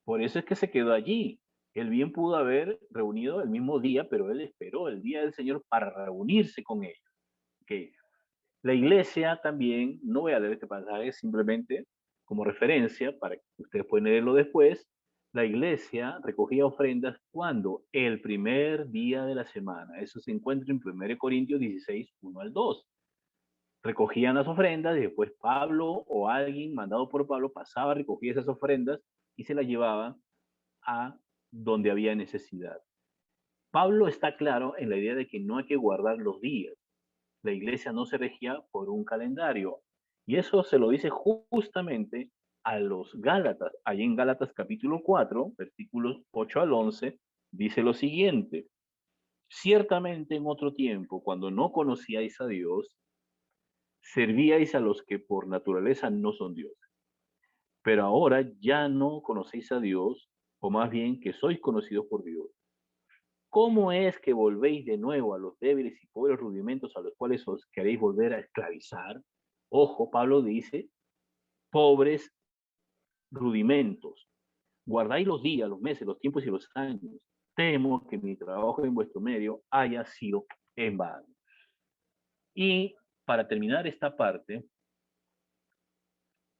S4: Por eso es que se quedó allí. Él bien pudo haber reunido el mismo día, pero él esperó el día del Señor para reunirse con ellos. Okay. La iglesia también, no voy a leer este pasaje simplemente como referencia para que ustedes puedan leerlo después. La iglesia recogía ofrendas cuando el primer día de la semana. Eso se encuentra en 1 Corintios 16, 1 al 2. Recogían las ofrendas y después Pablo o alguien mandado por Pablo pasaba, recogía esas ofrendas y se las llevaba a donde había necesidad. Pablo está claro en la idea de que no hay que guardar los días. La iglesia no se regía por un calendario. Y eso se lo dice justamente a los Gálatas. Allí en Gálatas capítulo 4, versículos 8 al 11, dice lo siguiente. Ciertamente en otro tiempo, cuando no conocíais a Dios, servíais a los que por naturaleza no son dioses. Pero ahora ya no conocéis a Dios, o más bien que sois conocidos por Dios. ¿Cómo es que volvéis de nuevo a los débiles y pobres rudimentos a los cuales os queréis volver a esclavizar? Ojo, Pablo dice, pobres rudimentos. Guardáis los días, los meses, los tiempos y los años. Temo que mi trabajo en vuestro medio haya sido en vano. Y para terminar esta parte,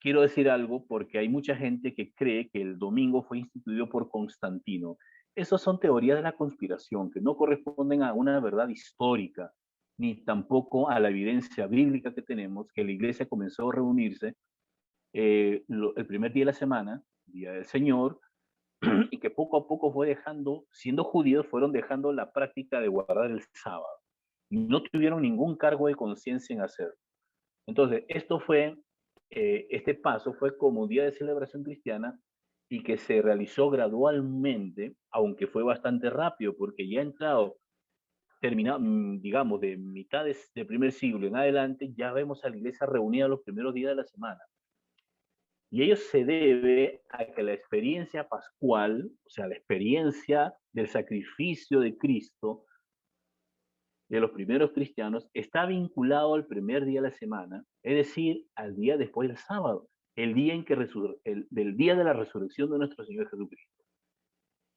S4: quiero decir algo porque hay mucha gente que cree que el domingo fue instituido por Constantino. Esas son teorías de la conspiración que no corresponden a una verdad histórica, ni tampoco a la evidencia bíblica que tenemos, que la iglesia comenzó a reunirse el primer día de la semana, Día del Señor, y que poco a poco fue dejando, siendo judíos, fueron dejando la práctica de guardar el sábado. No tuvieron ningún cargo de conciencia en hacerlo. Entonces, este paso fue como un día de celebración cristiana y que se realizó gradualmente, aunque fue bastante rápido, porque ya entrado, terminado, digamos, de mitad del primer siglo en adelante, ya vemos a la iglesia reunida los primeros días de la semana. Y ello se debe a que la experiencia pascual, o sea, la experiencia del sacrificio de Cristo, de los primeros cristianos, está vinculado al primer día de la semana, es decir, al día después del sábado, el día en que del día de la resurrección de nuestro Señor Jesucristo.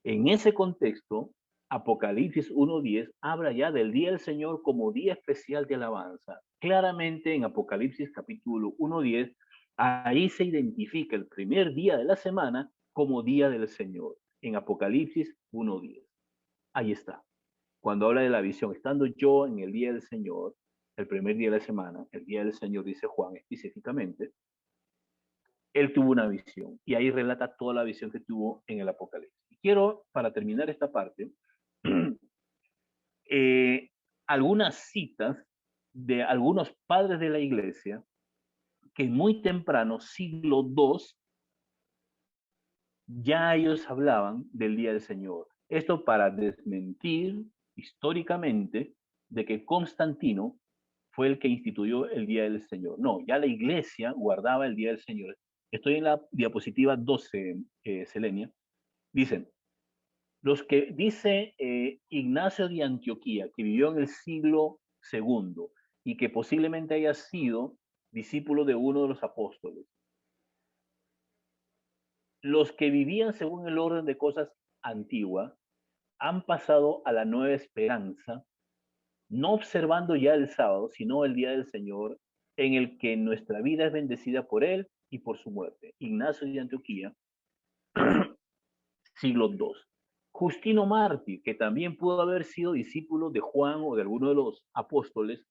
S4: En ese contexto, Apocalipsis 1:10 habla ya del día del Señor como día especial de alabanza. Claramente en Apocalipsis capítulo 1:10, ahí se identifica el primer día de la semana como día del Señor. En Apocalipsis 1:10. Ahí está. Cuando habla de la visión, estando yo en el día del Señor, el primer día de la semana, el día del Señor, dice Juan específicamente, él tuvo una visión y ahí relata toda la visión que tuvo en el Apocalipsis. Y quiero, para terminar esta parte, algunas citas de algunos padres de la iglesia que muy temprano, siglo II, ya ellos hablaban del día del Señor. Esto para desmentir históricamente de que Constantino fue el que instituyó el día del Señor. No, ya la iglesia guardaba el día del Señor. Estoy en la diapositiva 12, Selenia. Dicen, Los que dice Ignacio de Antioquía, que vivió en el siglo segundo y que posiblemente haya sido discípulo de uno de los apóstoles. Los que vivían según el orden de cosas antigua han pasado a la nueva esperanza, no observando ya el sábado, sino el día del Señor, en el que nuestra vida es bendecida por Él y por su muerte. Ignacio de Antioquía, siglo II. Justino Mártir, que también pudo haber sido discípulo de Juan o de alguno de los apóstoles,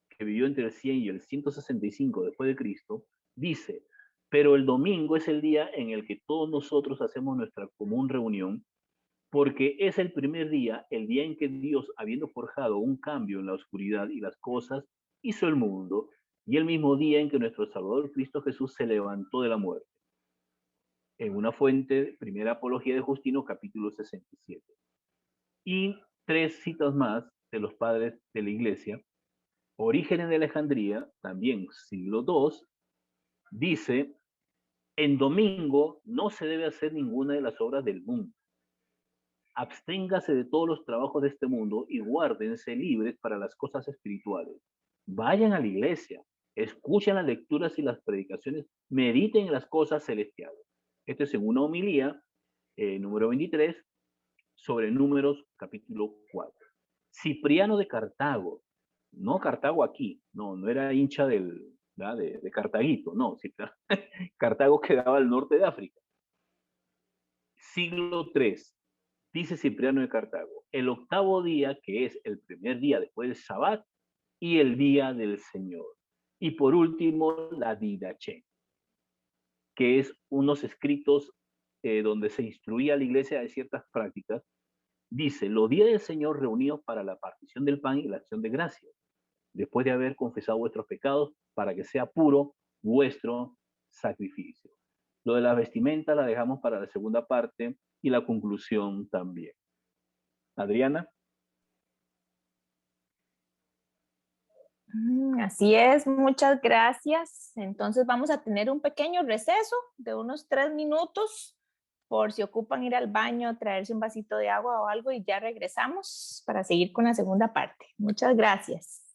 S4: que vivió entre el 100 y el 165 después de Cristo, dice, pero el domingo es el día en el que todos nosotros hacemos nuestra común reunión, porque es el primer día, el día en que Dios, habiendo forjado un cambio en la oscuridad y las cosas, hizo el mundo, y el mismo día en que nuestro Salvador Cristo Jesús se levantó de la muerte. En una fuente, Primera Apología de Justino, capítulo 67. Y 3 citas más de los padres de la Iglesia. Orígenes de Alejandría, también siglo II, dice, en domingo no se debe hacer ninguna de las obras del mundo. Absténgase de todos los trabajos de este mundo y guárdense libres para las cosas espirituales. Vayan a la iglesia, escuchen las lecturas y las predicaciones, mediten en las cosas celestiales. Esto es en una homilía, número 23, sobre Números, capítulo 4. Cipriano de Cartago, no Cartago aquí, no era hincha de Cartaguito, no, Cartago quedaba al norte de África. Siglo III, dice Cipriano de Cartago, el octavo día, que es el primer día después del Shabbat, y el día del Señor. Y por último, la Didache, que es unos escritos donde se instruía a la iglesia de ciertas prácticas. Dice, los días del Señor reunidos para la partición del pan y la acción de gracias, después de haber confesado vuestros pecados, para que sea puro vuestro sacrificio. Lo de la vestimenta la dejamos para la segunda parte y la conclusión también. Adriana.
S3: Así es, muchas gracias. Entonces vamos a tener un pequeño receso de unos 3 minutos por si ocupan ir al baño, traerse un vasito de agua o algo y ya regresamos para seguir con la segunda parte. Muchas gracias.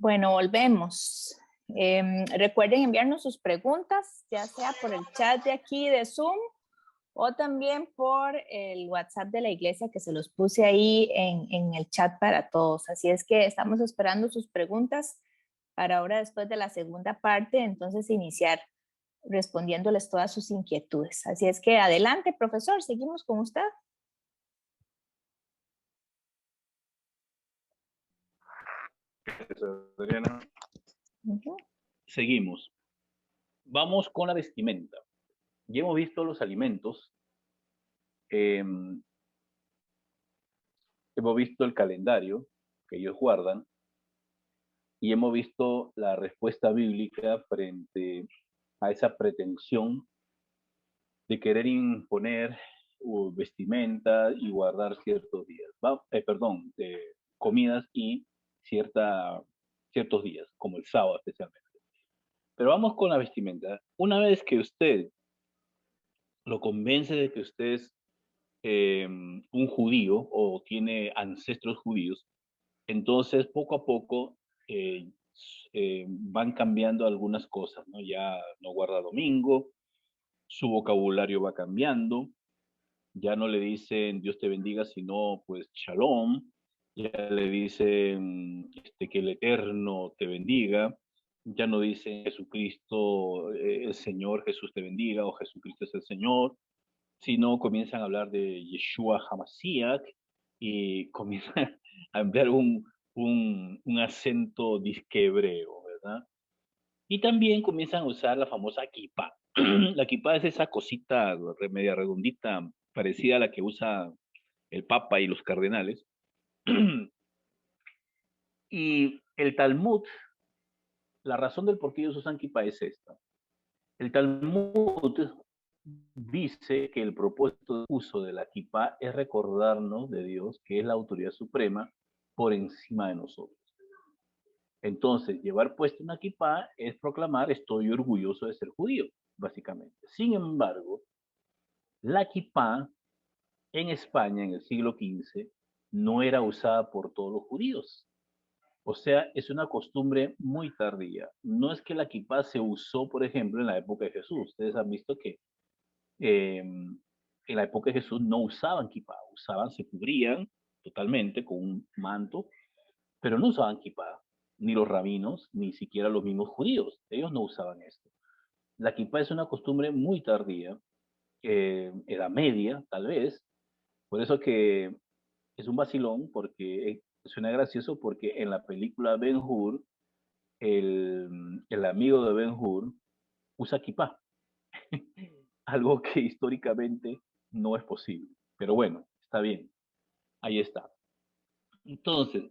S3: Bueno, volvemos. Recuerden enviarnos sus preguntas, ya sea por el chat de aquí de Zoom o también por el WhatsApp de la iglesia que se los puse ahí en el chat para todos. Así es que estamos esperando sus preguntas para ahora, después de la segunda parte, entonces iniciar respondiéndoles todas sus inquietudes. Así es que adelante, profesor, seguimos con usted.
S4: Adriana.
S3: Uh-huh.
S4: Seguimos. Vamos con la vestimenta. Ya hemos visto los alimentos. Hemos visto el calendario que ellos guardan. Y hemos visto la respuesta bíblica frente a esa pretensión de querer imponer vestimenta y guardar ciertos días. Comidas y ciertos días, como el sábado especialmente. Pero vamos con la vestimenta. Una vez que usted lo convence de que usted es un judío o tiene ancestros judíos, entonces poco a poco van cambiando algunas cosas, ¿no? Ya no guarda domingo, su vocabulario va cambiando, ya no le dicen Dios te bendiga, sino pues shalom, ya le dicen que el Eterno te bendiga, ya no dicen Jesucristo, el Señor Jesús te bendiga o Jesucristo es el Señor, sino comienzan a hablar de Yeshua HaMashiach y comienzan a enviar un acento disque hebreo, ¿verdad? Y también comienzan a usar la famosa kippah. La kippah es esa cosita media redondita, parecida a la que usa el Papa y los cardenales. Y el Talmud, la razón del por qué ellos usan kippah es esta. El Talmud dice que el propósito de uso de la kippah es recordarnos de Dios, que es la autoridad suprema por encima de nosotros. Entonces, llevar puesto una kippah es proclamar estoy orgulloso de ser judío, básicamente. Sin embargo, la kippah en España en el siglo XV no era usada por todos los judíos. O sea, es una costumbre muy tardía. No es que la kippah se usó, por ejemplo, en la época de Jesús. Ustedes han visto que en la época de Jesús no usaban kippah, se cubrían totalmente con un manto, pero no usaban kippah, ni los rabinos, ni siquiera los mismos judíos. Ellos no usaban esto. La kippah es una costumbre muy tardía, edad media, tal vez. Por eso que es un vacilón, porque suena gracioso, porque en la película Ben-Hur, el amigo de Ben-Hur usa kippah. Algo que históricamente no es posible. Pero bueno, está bien. Ahí está. Entonces,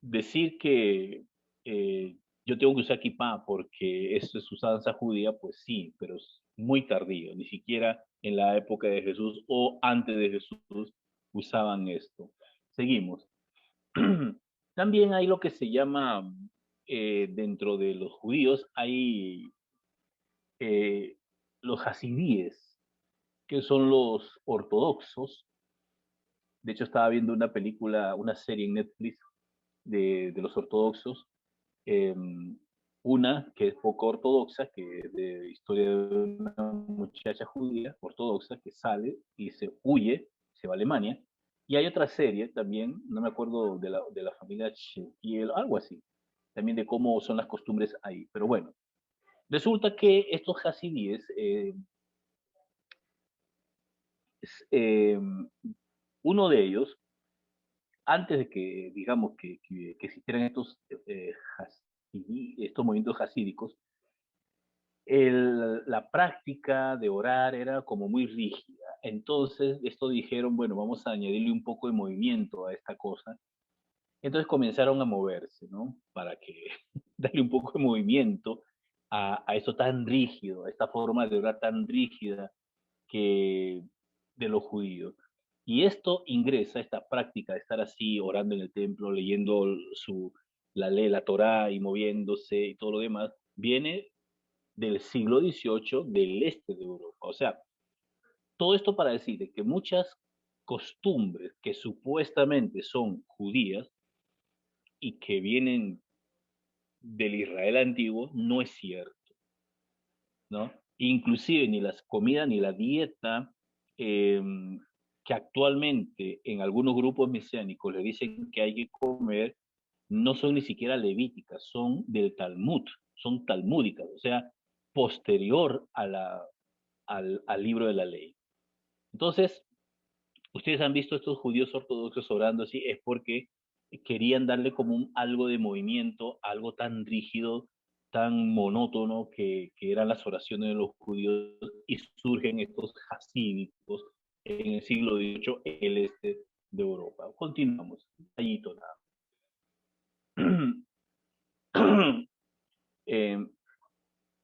S4: decir que yo tengo que usar kippah porque eso es usanza judía, pues sí, pero es muy tardío. Ni siquiera en la época de Jesús o antes de Jesús usaban esto. Seguimos. También hay lo que se llama, dentro de los judíos, hay los hasidíes, que son los ortodoxos. De hecho, estaba viendo una película, una serie en Netflix de los ortodoxos. Una que es poco ortodoxa, que es de historia de una muchacha judía ortodoxa que sale y se huye, se va a Alemania. Y hay otra serie también, no me acuerdo de la familia Chekiel, algo así, también de cómo son las costumbres ahí. Pero bueno, resulta que estos hasidíes, uno de ellos, antes de que, digamos, que existieran estos movimientos hasídicos, la práctica de orar era como muy rígida. Entonces, esto dijeron, bueno, vamos a añadirle un poco de movimiento a esta cosa. Entonces comenzaron a moverse, ¿no? Para que darle un poco de movimiento a eso tan rígido, a esta forma de orar tan rígida que de los judíos. Y esto ingresa, esta práctica de estar así, orando en el templo, leyendo la ley, la Torá y moviéndose y todo lo demás, viene del siglo XVIII del este de Europa. O sea, todo esto para decir que muchas costumbres que supuestamente son judías y que vienen del Israel antiguo no es cierto, ¿no? Inclusive ni las comidas ni la dieta que actualmente en algunos grupos mesiánicos le dicen que hay que comer, no son ni siquiera levíticas, son del Talmud, son talmúdicas, o sea, posterior al libro de la ley. Entonces, ustedes han visto a estos judíos ortodoxos orando así, es porque querían darle como algo de movimiento, algo tan rígido, tan monótono que eran las oraciones de los judíos, y surgen estos hasídicos en el siglo XVIII en el este de Europa. Continuamos. Allí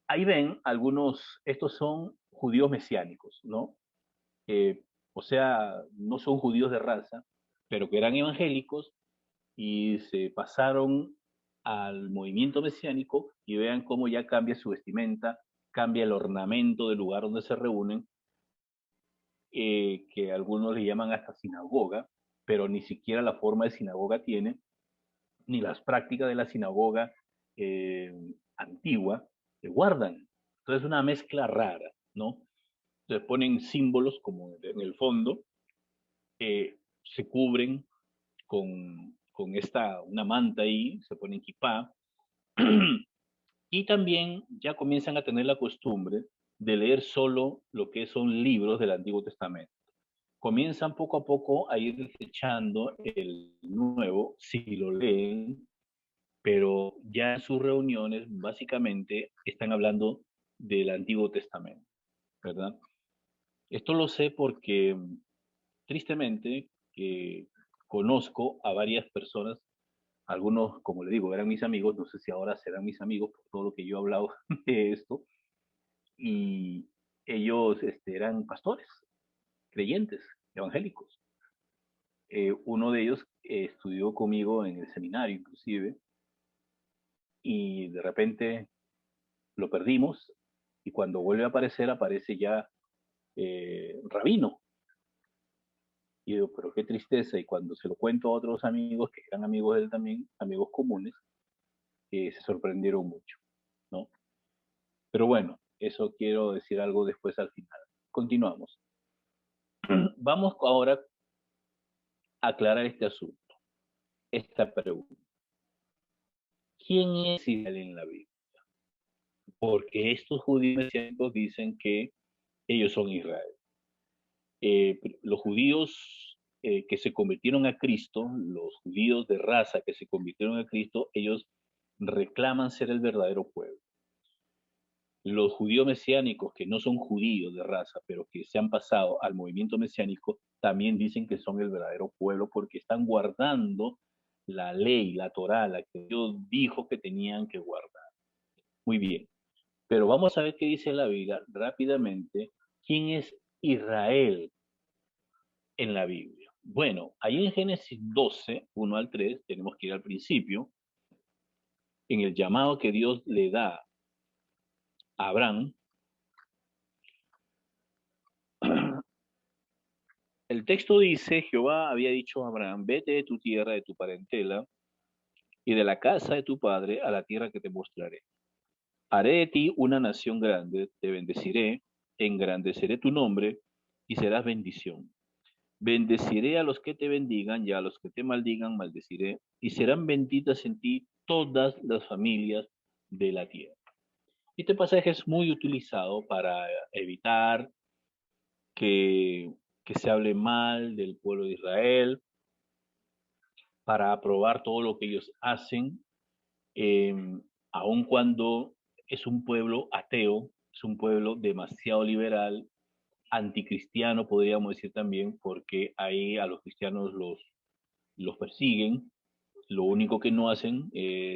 S4: ahí ven algunos, estos son judíos mesiánicos, ¿no? O sea, no son judíos de raza, pero que eran evangélicos y se pasaron al movimiento mesiánico, y vean cómo ya cambia su vestimenta, cambia el ornamento del lugar donde se reúnen, que algunos le llaman hasta sinagoga, pero ni siquiera la forma de sinagoga tiene, ni las prácticas de la sinagoga antigua se guardan. Entonces es una mezcla rara, ¿no? Entonces ponen símbolos como en el fondo, se cubren con una manta ahí, se ponen kipá, y también ya comienzan a tener la costumbre de leer solo lo que son libros del Antiguo Testamento. Comienzan poco a poco a ir desechando el Nuevo, si lo leen, pero ya en sus reuniones básicamente están hablando del Antiguo Testamento, ¿verdad? Esto lo sé porque tristemente conozco a varias personas, algunos, como le digo, eran mis amigos, no sé si ahora serán mis amigos por todo lo que yo he hablado de esto, y ellos eran pastores, creyentes, evangélicos. Uno de ellos estudió conmigo en el seminario inclusive, y de repente lo perdimos, y cuando vuelve a aparecer, aparece ya rabino. Y digo, pero qué tristeza, y cuando se lo cuento a otros amigos, que eran amigos de él también, amigos comunes, se sorprendieron mucho, ¿no? Pero bueno, eso quiero decir algo después al final. Continuamos. Vamos ahora a aclarar este asunto, esta pregunta. ¿Quién es Israel en la Biblia? Porque estos judíos mesiánicos dicen que ellos son Israel. Los judíos que se convirtieron a Cristo, los judíos de raza que se convirtieron a Cristo, ellos reclaman ser el verdadero pueblo. Los judíos mesiánicos, que no son judíos de raza, pero que se han pasado al movimiento mesiánico, también dicen que son el verdadero pueblo porque están guardando la ley, la Torá, la que Dios dijo que tenían que guardar. Muy bien, pero vamos a ver qué dice la Biblia rápidamente. ¿Quién es Israel en la Biblia? Bueno, ahí en Génesis 12, 1 al 3, tenemos que ir al principio, en el llamado que Dios le da a Abraham. El texto dice, Jehová había dicho a Abraham, vete de tu tierra, de tu parentela, y de la casa de tu padre a la tierra que te mostraré. Haré de ti una nación grande, te bendeciré, engrandeceré tu nombre, y serás bendición. Bendeciré a los que te bendigan, y a los que te maldigan, maldeciré, y serán benditas en ti todas las familias de la tierra. Este pasaje es muy utilizado para evitar que se hable mal del pueblo de Israel, para aprobar todo lo que ellos hacen, aun cuando es un pueblo ateo, es un pueblo demasiado liberal, anticristiano, podríamos decir también, porque ahí a los cristianos los persiguen. Lo único que no hacen,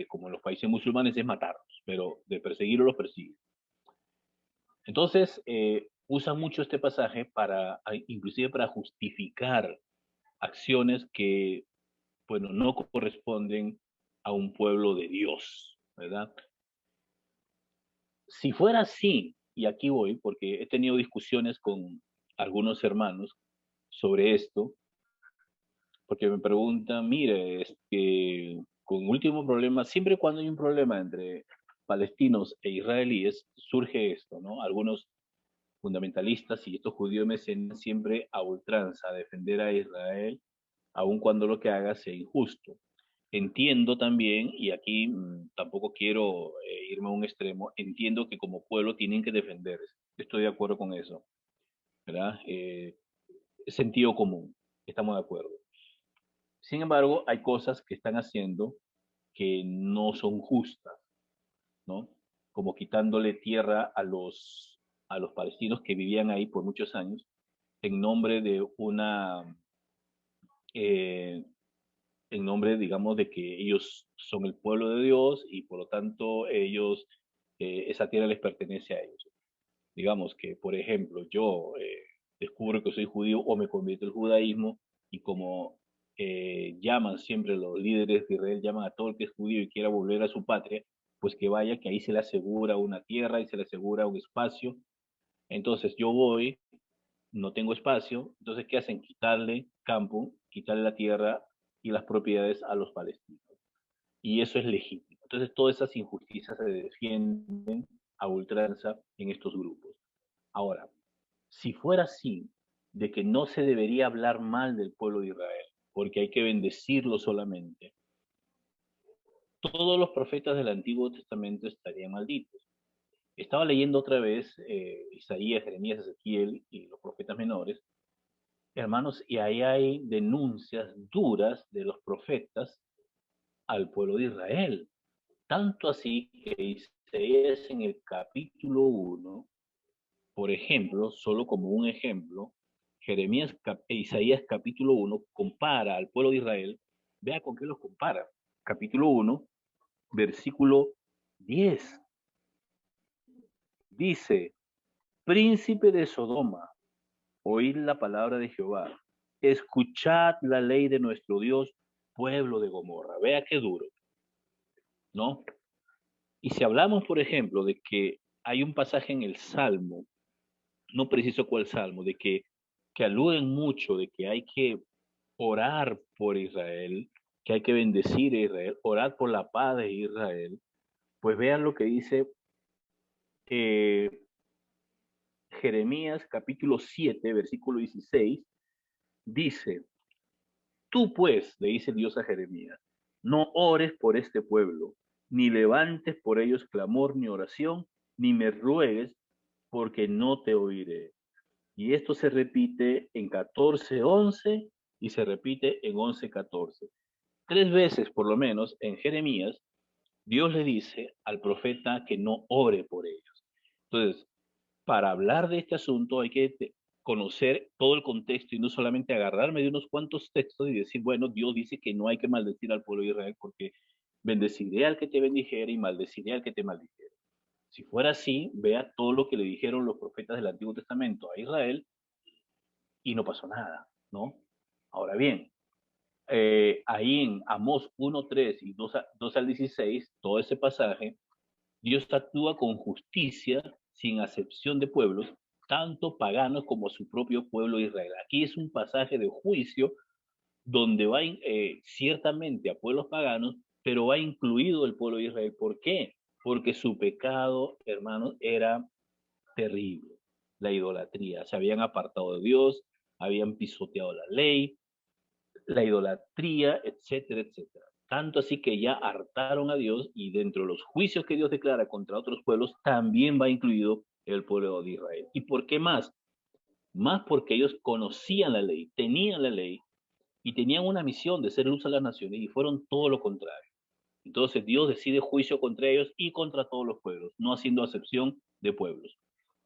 S4: como en los países musulmanes, es matarlos, pero de perseguirlos los persiguen. Entonces, usan mucho este pasaje para, inclusive para justificar acciones que, bueno, no corresponden a un pueblo de Dios, ¿verdad? Si fuera así, y aquí voy, porque he tenido discusiones con algunos hermanos sobre esto, porque me preguntan, mire, con último problema, siempre cuando hay un problema entre palestinos e israelíes, surge esto, ¿no? Algunos fundamentalistas y estos judíos mesianos siempre a ultranza, a defender a Israel, aun cuando lo que haga sea injusto. Entiendo también, y aquí tampoco quiero irme a un extremo, entiendo que como pueblo tienen que defenderse. Estoy de acuerdo con eso, ¿verdad? Sentido común, estamos de acuerdo. Sin embargo, hay cosas que están haciendo que no son justas, ¿no? Como quitándole tierra a los palestinos que vivían ahí por muchos años en nombre de en nombre, digamos, de que ellos son el pueblo de Dios y por lo tanto ellos, esa tierra les pertenece a ellos. Digamos que, por ejemplo, yo descubro que soy judío o me convierto al judaísmo y como llaman siempre los líderes de Israel, llaman a todo el que es judío y quiera volver a su patria, pues que vaya, que ahí se le asegura una tierra y se le asegura un espacio. Entonces yo voy, no tengo espacio, entonces ¿qué hacen? Quitarle campo, quitarle la tierra y las propiedades a los palestinos. Y eso es legítimo. Entonces todas esas injusticias se defienden a ultranza en estos grupos. Ahora, si fuera así, de que no se debería hablar mal del pueblo de Israel, porque hay que bendecirlo solamente, todos los profetas del Antiguo Testamento estarían malditos. Estaba leyendo otra vez Isaías, Jeremías, Ezequiel y los profetas menores, hermanos, y ahí hay denuncias duras de los profetas al pueblo de Israel. Tanto así que Isaías en el capítulo 1, por ejemplo, solo como un ejemplo, Isaías capítulo 1 compara al pueblo de Israel, vea con qué los compara. Capítulo 1, versículo 10. Dice, príncipe de Sodoma, oíd la palabra de Jehová, escuchad la ley de nuestro Dios, pueblo de Gomorra. Vea qué duro, ¿no? Y si hablamos, por ejemplo, de que hay un pasaje en el Salmo, no preciso cuál Salmo, de que aluden mucho de que hay que orar por Israel, que hay que bendecir a Israel, orar por la paz de Israel, pues vean lo que dice Jeremías capítulo 7, versículo 16, dice, tú pues, le dice Dios a Jeremías, no ores por este pueblo, ni levantes por ellos clamor ni oración, ni me ruegues, porque no te oiré. Y esto se repite en 14:11 y se repite en 11:14. 3 veces por lo menos en Jeremías, Dios le dice al profeta que no ore por ellos. Entonces, para hablar de este asunto hay que conocer todo el contexto y no solamente agarrarme de unos cuantos textos y decir, bueno, Dios dice que no hay que maldecir al pueblo de Israel porque bendeciré al que te bendijere y maldeciré al que te maldijere. Si fuera así, vea todo lo que le dijeron los profetas del Antiguo Testamento a Israel y no pasó nada, ¿no? Ahora bien, ahí en Amós 1:3 y 2 al 16, todo ese pasaje, Dios actúa con justicia sin acepción de pueblos, tanto paganos como su propio pueblo Israel. Aquí es un pasaje de juicio donde va ciertamente a pueblos paganos, pero va incluido el pueblo de Israel. ¿Por qué? Porque su pecado, hermanos, era terrible. La idolatría. Se habían apartado de Dios, habían pisoteado la ley, la idolatría, etcétera, etcétera. Tanto así que ya hartaron a Dios y dentro de los juicios que Dios declara contra otros pueblos también va incluido el pueblo de Israel. ¿Y por qué más? Más porque ellos conocían la ley, tenían la ley y tenían una misión de ser luz a las naciones y fueron todo lo contrario. Entonces Dios decide juicio contra ellos y contra todos los pueblos, no haciendo acepción de pueblos.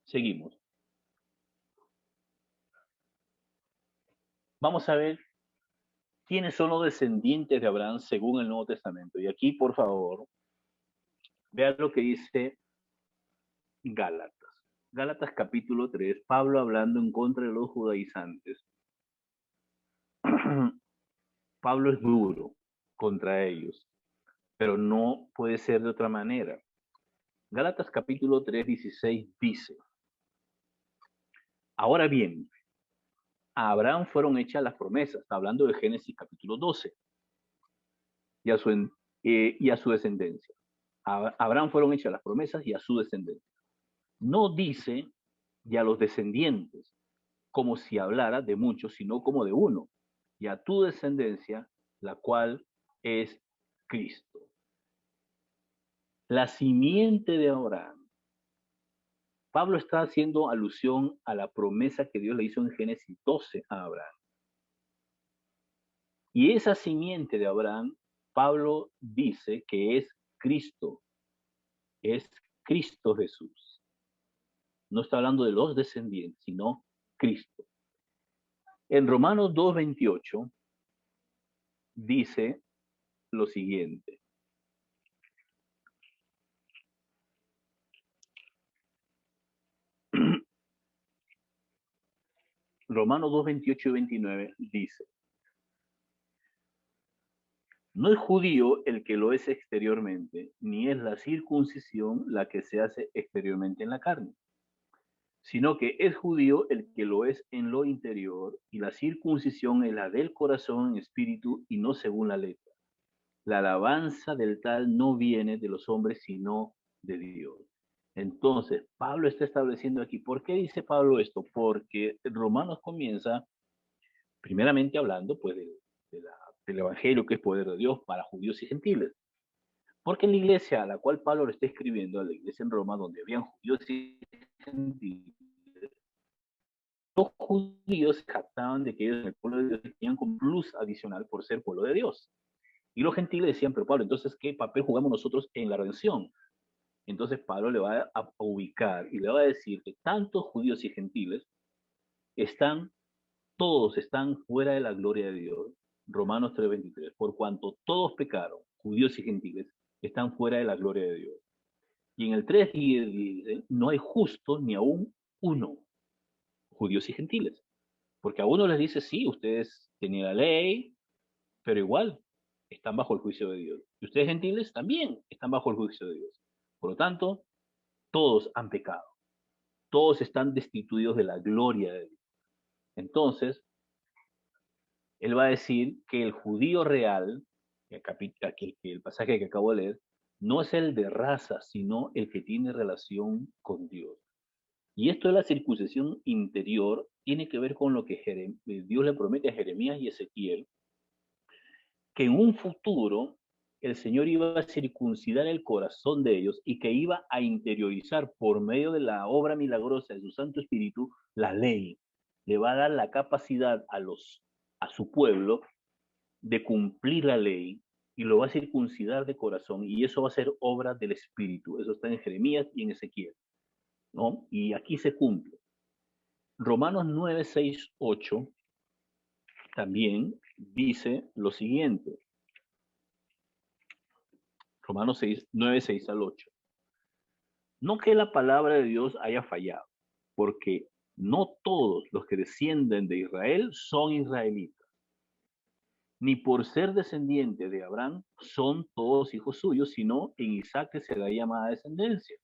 S4: Seguimos. Vamos a ver quiénes son los descendientes de Abraham según el Nuevo Testamento. Y aquí, por favor, vean lo que dice Gálatas. Gálatas capítulo 3, Pablo hablando en contra de los judaizantes. Pablo es duro contra ellos, pero no puede ser de otra manera. Gálatas capítulo 3, 16 dice, ahora bien, a Abraham fueron hechas las promesas, hablando de Génesis capítulo 12, y y a su descendencia. A Abraham fueron hechas las promesas y a su descendencia. No dice y a los descendientes, como si hablara de muchos, sino como de uno, y a tu descendencia, la cual es Cristo. La simiente de Abraham. Pablo está haciendo alusión a la promesa que Dios le hizo en Génesis 12 a Abraham. Y esa simiente de Abraham, Pablo dice que es Cristo Jesús. No está hablando de los descendientes, sino Cristo. En Romanos 2:28 dice lo siguiente. Romanos 2:28 y 29 dice: no es judío el que lo es exteriormente, ni es la circuncisión la que se hace exteriormente en la carne, sino que es judío el que lo es en lo interior, y la circuncisión es la del corazón en espíritu y no según la letra. La alabanza del tal no viene de los hombres, sino de Dios. Entonces, Pablo está estableciendo aquí, ¿por qué dice Pablo esto? Porque Romanos comienza primeramente hablando pues del evangelio, que es poder de Dios para judíos y gentiles. Porque en la iglesia a la cual Pablo le está escribiendo, a la iglesia en Roma, donde habían judíos y gentiles, los judíos se jactaban de que ellos en el pueblo de Dios tenían un plus adicional por ser pueblo de Dios. Y los gentiles decían, pero Pablo, entonces, ¿qué papel jugamos nosotros en la redención? Entonces Pablo le va a ubicar y le va a decir que tanto judíos y gentiles todos están fuera de la gloria de Dios. Romanos 3:23, por cuanto todos pecaron, judíos y gentiles, están fuera de la gloria de Dios. Y en el 3:10 dice, no hay justo ni aún uno, judíos y gentiles. Porque a uno les dice, sí, ustedes tenían la ley, pero igual están bajo el juicio de Dios. Y ustedes gentiles también están bajo el juicio de Dios. Por lo tanto, todos han pecado. Todos están destituidos de la gloria de Dios. Entonces, él va a decir que el judío real, el pasaje que acabo de leer, no es el de raza, sino el que tiene relación con Dios. Y esto de la circuncisión interior tiene que ver con lo que Dios le promete a Jeremías y Ezequiel, que en un futuro el Señor iba a circuncidar el corazón de ellos y que iba a interiorizar por medio de la obra milagrosa de su Santo Espíritu la ley. Le va a dar la capacidad a su pueblo de cumplir la ley y lo va a circuncidar de corazón, y eso va a ser obra del Espíritu. Eso está en Jeremías y en Ezequiel, ¿no? Y aquí se cumple. Romanos 9, 6, 8 también dice lo siguiente. Romanos 6, 9, 6 al 8. No que la palabra de Dios haya fallado, porque no todos los que descienden de Israel son israelitas, ni por ser descendiente de Abraham son todos hijos suyos, sino en Isaac que se da llamada descendencia.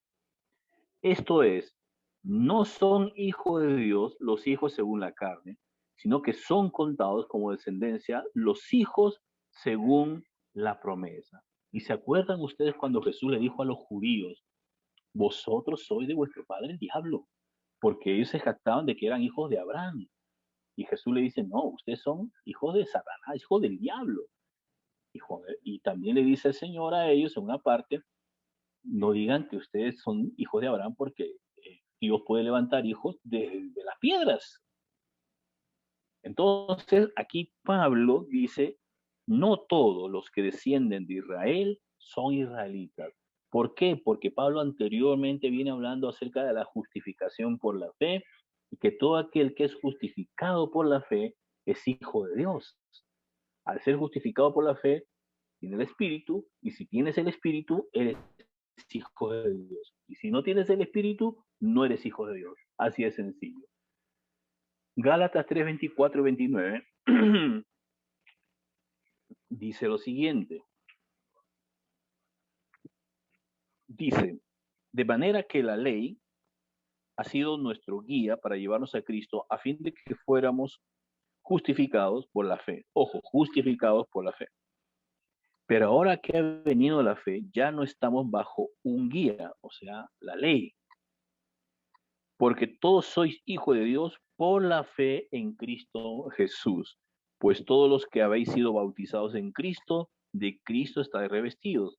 S4: Esto es, no son hijos de Dios los hijos según la carne, sino que son contados como descendencia los hijos según la promesa. ¿Y se acuerdan ustedes cuando Jesús le dijo a los judíos, vosotros sois de vuestro padre el diablo? Porque ellos se jactaban de que eran hijos de Abraham. Y Jesús le dice, no, ustedes son hijos de Satanás, hijos del diablo. Y también le dice el Señor a ellos en una parte, no digan que ustedes son hijos de Abraham porque Dios puede levantar hijos de las piedras. Entonces aquí Pablo dice, no todos los que descienden de Israel son israelitas. ¿Por qué? Porque Pablo anteriormente viene hablando acerca de la justificación por la fe, y que todo aquel que es justificado por la fe es hijo de Dios. Al ser justificado por la fe, tiene el Espíritu, y si tienes el Espíritu, eres hijo de Dios. Y si no tienes el Espíritu, no eres hijo de Dios. Así es sencillo. Gálatas 3, 24 y 29 dice lo siguiente. Dice, de manera que la ley ha sido nuestro guía para llevarnos a Cristo a fin de que fuéramos justificados por la fe. Ojo, justificados por la fe. Pero ahora que ha venido la fe, ya no estamos bajo un guía, o sea, la ley. Porque todos sois hijos de Dios por la fe en Cristo Jesús. Pues todos los que habéis sido bautizados en Cristo, de Cristo estáis revestidos.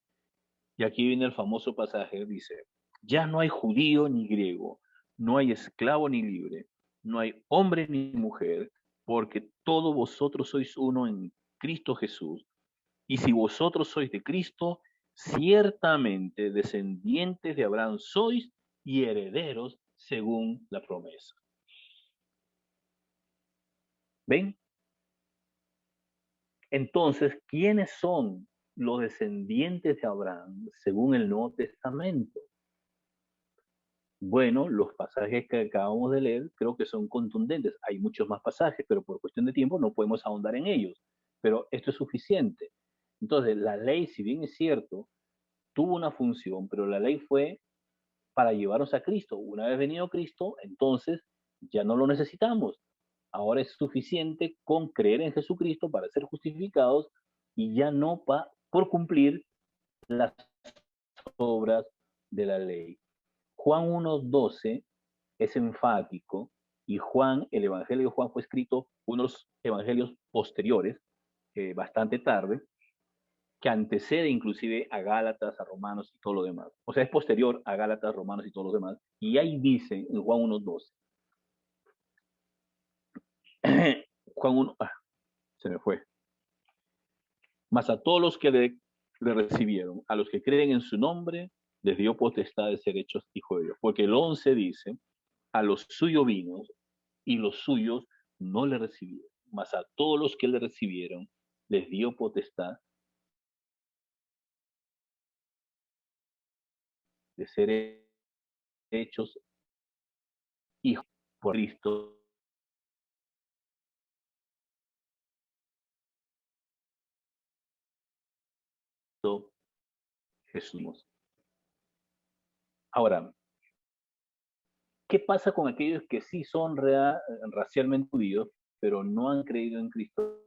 S4: Y aquí viene el famoso pasaje, dice, ya no hay judío ni griego, no hay esclavo ni libre, no hay hombre ni mujer, porque todos vosotros sois uno en Cristo Jesús. Y si vosotros sois de Cristo, ciertamente descendientes de Abraham sois y herederos según la promesa. ¿Ven? Entonces, ¿quiénes son los descendientes de Abraham según el Nuevo Testamento? Bueno, los pasajes que acabamos de leer creo que son contundentes. Hay muchos más pasajes, pero por cuestión de tiempo no podemos ahondar en ellos. Pero esto es suficiente. Entonces, la ley, si bien es cierto, tuvo una función, pero la ley fue para llevarnos a Cristo. Una vez venido Cristo, entonces ya no lo necesitamos. Ahora es suficiente con creer en Jesucristo para ser justificados y ya no por cumplir las obras de la ley. Juan 1:12 es enfático y el Evangelio de Juan fue escrito unos evangelios posteriores, bastante tarde, que antecede inclusive a Gálatas, a Romanos y todo lo demás. O sea, es posterior a Gálatas, Romanos y todo lo demás. Y ahí dice en Juan 1:12. Juan 1, se me fue. Mas a todos los que le recibieron, a los que creen en su nombre, les dio potestad de ser hechos hijos de Dios. Porque el 11 dice, a los suyos vino y los suyos no le recibieron. Mas a todos los que le recibieron, les dio potestad de ser hechos hijos por Cristo Jesús. Ahora, ¿qué pasa con aquellos que sí son racialmente judíos, pero no han creído en Cristo?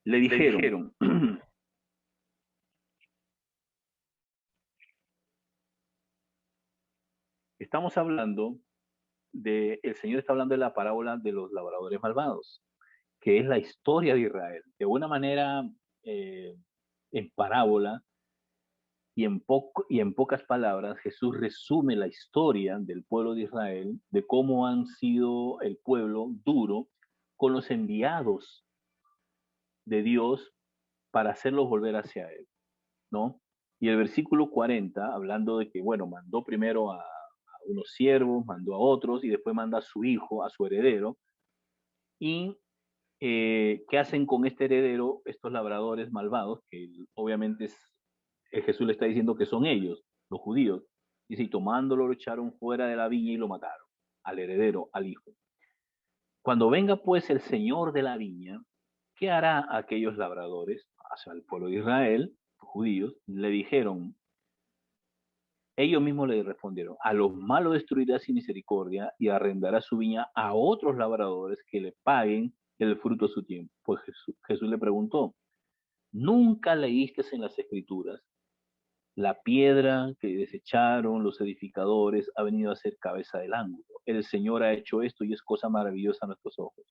S4: Le dijeron, estamos hablando el Señor está hablando de la parábola de los labradores malvados, que es la historia de Israel. De una manera, en parábola y en pocas palabras, Jesús resume la historia del pueblo de Israel, de cómo han sido el pueblo duro con los enviados de Dios para hacerlos volver hacia Él, ¿no? Y el versículo 40, hablando de que, bueno, mandó primero a unos siervos, mandó a otros y después manda a su hijo, a su heredero. Y ¿qué hacen con este heredero estos labradores malvados? Que obviamente Jesús le está diciendo que son ellos, los judíos. Dice, y tomándolo lo echaron fuera de la viña y lo mataron, al heredero, al hijo. Cuando venga pues el Señor de la viña, ¿qué hará aquellos labradores? Hacia el pueblo de Israel, los judíos, le dijeron, ellos mismos le respondieron, a los malos destruirá sin misericordia y arrendará su viña a otros labradores que le paguen el fruto de su tiempo. Pues Jesús le preguntó, ¿nunca leíste en las Escrituras? La piedra que desecharon los edificadores ha venido a ser cabeza del ángulo. El Señor ha hecho esto y es cosa maravillosa a nuestros ojos.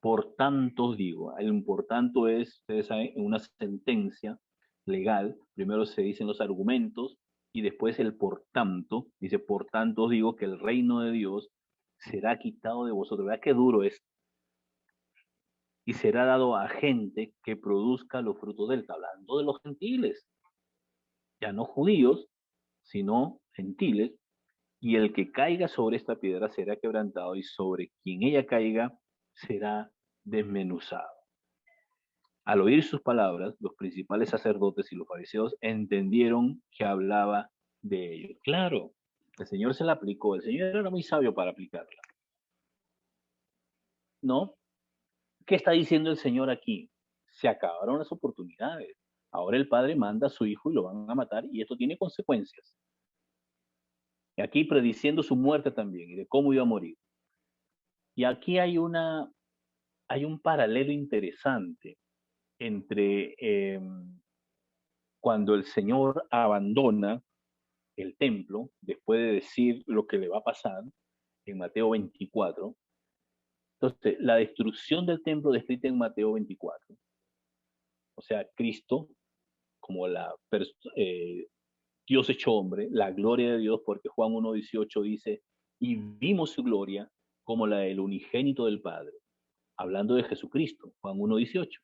S4: Por tanto os digo, el por tanto es, ustedes saben, en una sentencia legal, primero se dicen los argumentos y después el por tanto, dice, por tanto os digo que el reino de Dios será quitado de vosotros. ¿Verdad qué duro es? Y será dado a gente que produzca los frutos del él, hablando de los gentiles, ya no judíos, sino gentiles, y el que caiga sobre esta piedra será quebrantado y sobre quien ella caiga será desmenuzado. Al oír sus palabras, los principales sacerdotes y los fariseos entendieron que hablaba de ellos. Claro, el Señor se la aplicó, el Señor era muy sabio para aplicarla. ¿No? ¿Qué está diciendo el Señor aquí? Se acabaron las oportunidades. Ahora el padre manda a su hijo y lo van a matar, y esto tiene consecuencias. Y aquí prediciendo su muerte también y de cómo iba a morir. Y aquí hay un paralelo interesante entre cuando el Señor abandona el templo, después de decir lo que le va a pasar en Mateo 24. Entonces, la destrucción del templo descrita en Mateo 24, o sea, Cristo como Dios hecho hombre, la gloria de Dios, porque Juan 1:18 dice, y vimos su gloria como la del unigénito del Padre, hablando de Jesucristo, Juan 1:18.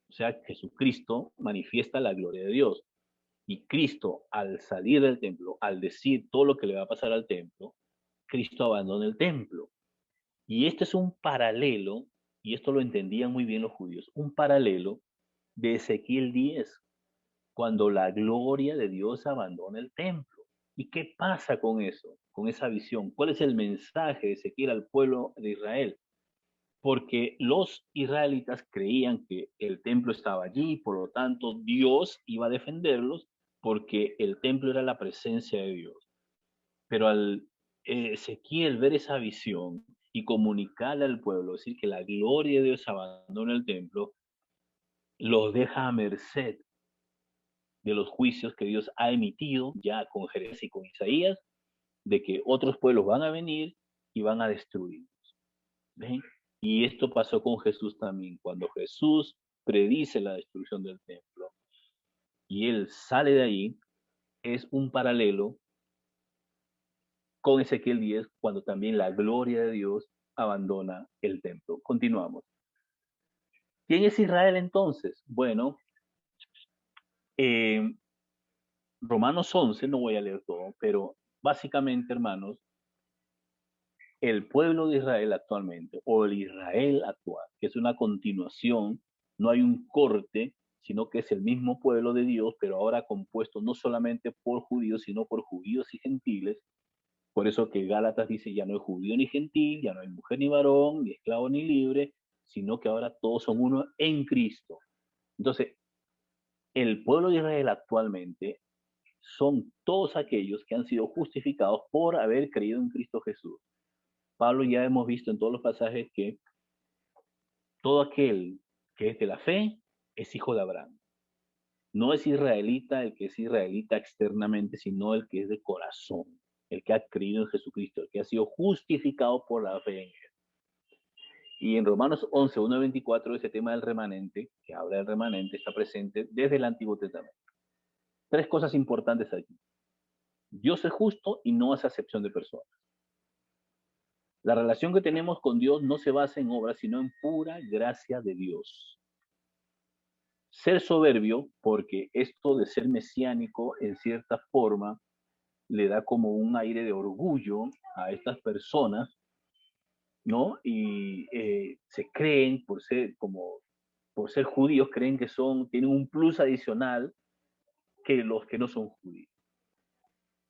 S4: O sea, Jesucristo manifiesta la gloria de Dios. Y Cristo, al salir del templo, al decir todo lo que le va a pasar al templo, Cristo abandona el templo. Y este es un paralelo, y esto lo entendían muy bien los judíos, un paralelo de Ezequiel 10, cuando la gloria de Dios abandona el templo. ¿Y qué pasa con eso, con esa visión? ¿Cuál es el mensaje de Ezequiel al pueblo de Israel? Porque los israelitas creían que el templo estaba allí, por lo tanto Dios iba a defenderlos porque el templo era la presencia de Dios. Pero al Ezequiel ver esa visión y comunicarle al pueblo, decir que la gloria de Dios abandona el templo, los deja a merced de los juicios que Dios ha emitido ya con Jeremías y con Isaías, de que otros pueblos van a venir y van a destruirlos. ¿Ven? Y esto pasó con Jesús también. Cuando Jesús predice la destrucción del templo y él sale de ahí, es un paralelo con Ezequiel 10, cuando también la gloria de Dios abandona el templo. Continuamos. ¿Quién es Israel entonces? Bueno, Romanos 11, no voy a leer todo, pero básicamente, hermanos, el pueblo de Israel actualmente, o el Israel actual, que es una continuación, no hay un corte, sino que es el mismo pueblo de Dios, pero ahora compuesto no solamente por judíos, sino por judíos y gentiles. Por eso que Gálatas dice, ya no hay judío ni gentil, ya no hay mujer ni varón, ni esclavo ni libre, sino que ahora todos son uno en Cristo. Entonces, el pueblo de Israel actualmente son todos aquellos que han sido justificados por haber creído en Cristo Jesús. Pablo ya hemos visto en todos los pasajes que todo aquel que es de la fe es hijo de Abraham. No es israelita el que es israelita externamente, sino el que es de corazón, el que ha creído en Jesucristo, el que ha sido justificado por la fe en él. Y en Romanos 11, 1-24, ese tema del remanente, que habla del remanente, está presente desde el Antiguo Testamento. Tres cosas importantes aquí. Dios es justo y no hace acepción de personas. La relación que tenemos con Dios no se basa en obras, sino en pura gracia de Dios. Ser soberbio, porque esto de ser mesiánico, en cierta forma, le da como un aire de orgullo a estas personas, ¿no? Y se creen, por ser judíos, creen que tienen un plus adicional que los que no son judíos.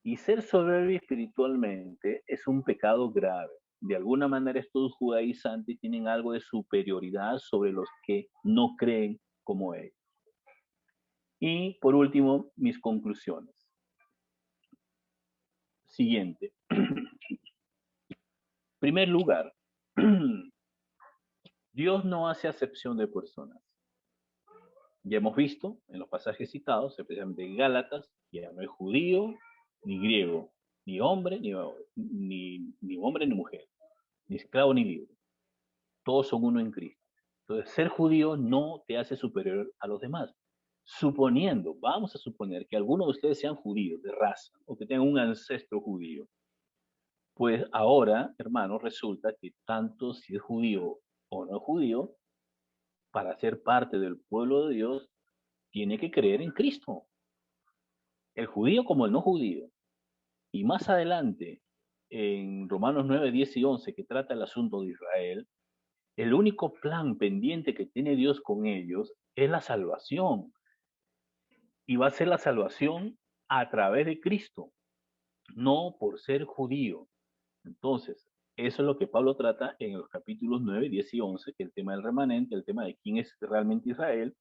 S4: Y ser soberbio espiritualmente es un pecado grave. De alguna manera estos judaizantes tienen algo de superioridad sobre los que no creen como ellos. Y por último, mis conclusiones. Siguiente. Primer lugar, Dios no hace acepción de personas. Ya hemos visto en los pasajes citados, especialmente en Gálatas, ya no hay judío ni griego, ni hombre ni hombre ni mujer, ni esclavo ni libre. Todos son uno en Cristo. Entonces, ser judío no te hace superior a los demás. Vamos a suponer que algunos de ustedes sean judíos de raza o que tengan un ancestro judío. Pues ahora, hermanos, resulta que tanto si es judío o no judío, para ser parte del pueblo de Dios, tiene que creer en Cristo. El judío como el no judío. Y más adelante, en Romanos 9, 10 y 11, que trata el asunto de Israel, el único plan pendiente que tiene Dios con ellos es la salvación. Y va a ser la salvación a través de Cristo, no por ser judío. Entonces, eso es lo que Pablo trata en los capítulos 9, 10 y 11, que el tema del remanente, el tema de quién es realmente Israel.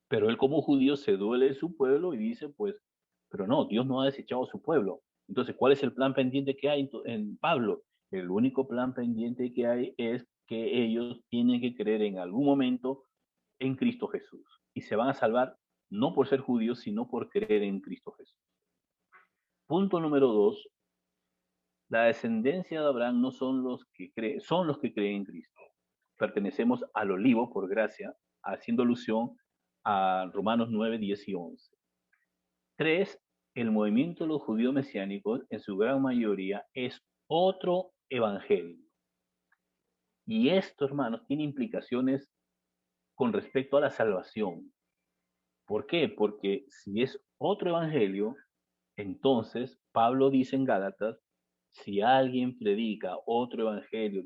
S4: Pero él como judío se duele de su pueblo y dice, pues, pero no, Dios no ha desechado a su pueblo. Entonces, ¿cuál es el plan pendiente que hay en Pablo? El único plan pendiente que hay es que ellos tienen que creer en algún momento en Cristo Jesús. Y se van a salvar no por ser judíos, sino por creer en Cristo Jesús. Punto número 2. La descendencia de Abraham no son los que creen, son los que creen en Cristo. Pertenecemos al olivo por gracia, haciendo alusión a Romanos 9, 10 y 11. 3. El movimiento de los judíos mesiánicos, en su gran mayoría, es otro evangelio. Y esto, hermanos, tiene implicaciones con respecto a la salvación. ¿Por qué? Porque si es otro evangelio, entonces Pablo dice en Gálatas, si alguien predica otro evangelio